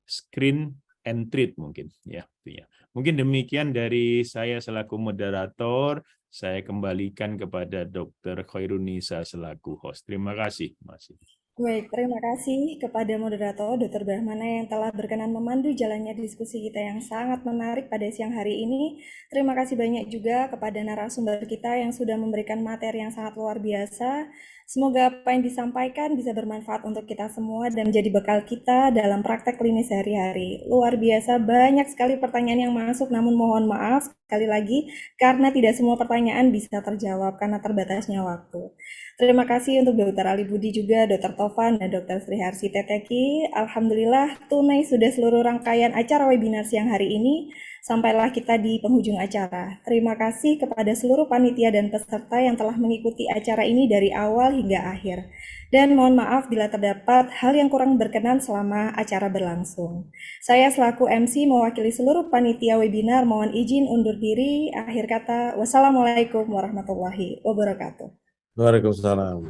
screen, and treat mungkin ya. Mungkin demikian dari saya selaku moderator. Saya kembalikan kepada Dr. Khairunisa selaku host. Terima kasih, Mas. Baik, terima kasih kepada moderator Dr. Brahmana yang telah berkenan memandu jalannya diskusi kita yang sangat menarik pada siang hari ini. Terima kasih banyak juga kepada narasumber kita yang sudah memberikan materi yang sangat luar biasa. Semoga apa yang disampaikan bisa bermanfaat untuk kita semua dan menjadi bekal kita dalam praktek klinis sehari-hari. Luar biasa, banyak sekali pertanyaan yang masuk, namun mohon maaf sekali lagi karena tidak semua pertanyaan bisa terjawab karena terbatasnya waktu. Terima kasih untuk Dr. Ali Budi juga, Dr. Tovan, dan Dr. Sriharsi Teteki. Alhamdulillah, tunai sudah seluruh rangkaian acara webinar siang hari ini. Sampailah kita di penghujung acara. Terima kasih kepada seluruh panitia dan peserta yang telah mengikuti acara ini dari awal hingga akhir. Dan mohon maaf bila terdapat hal yang kurang berkenan selama acara berlangsung. Saya selaku MC mewakili seluruh panitia webinar mohon izin undur diri. Akhir kata, wassalamualaikum warahmatullahi wabarakatuh. Waalaikumsalam.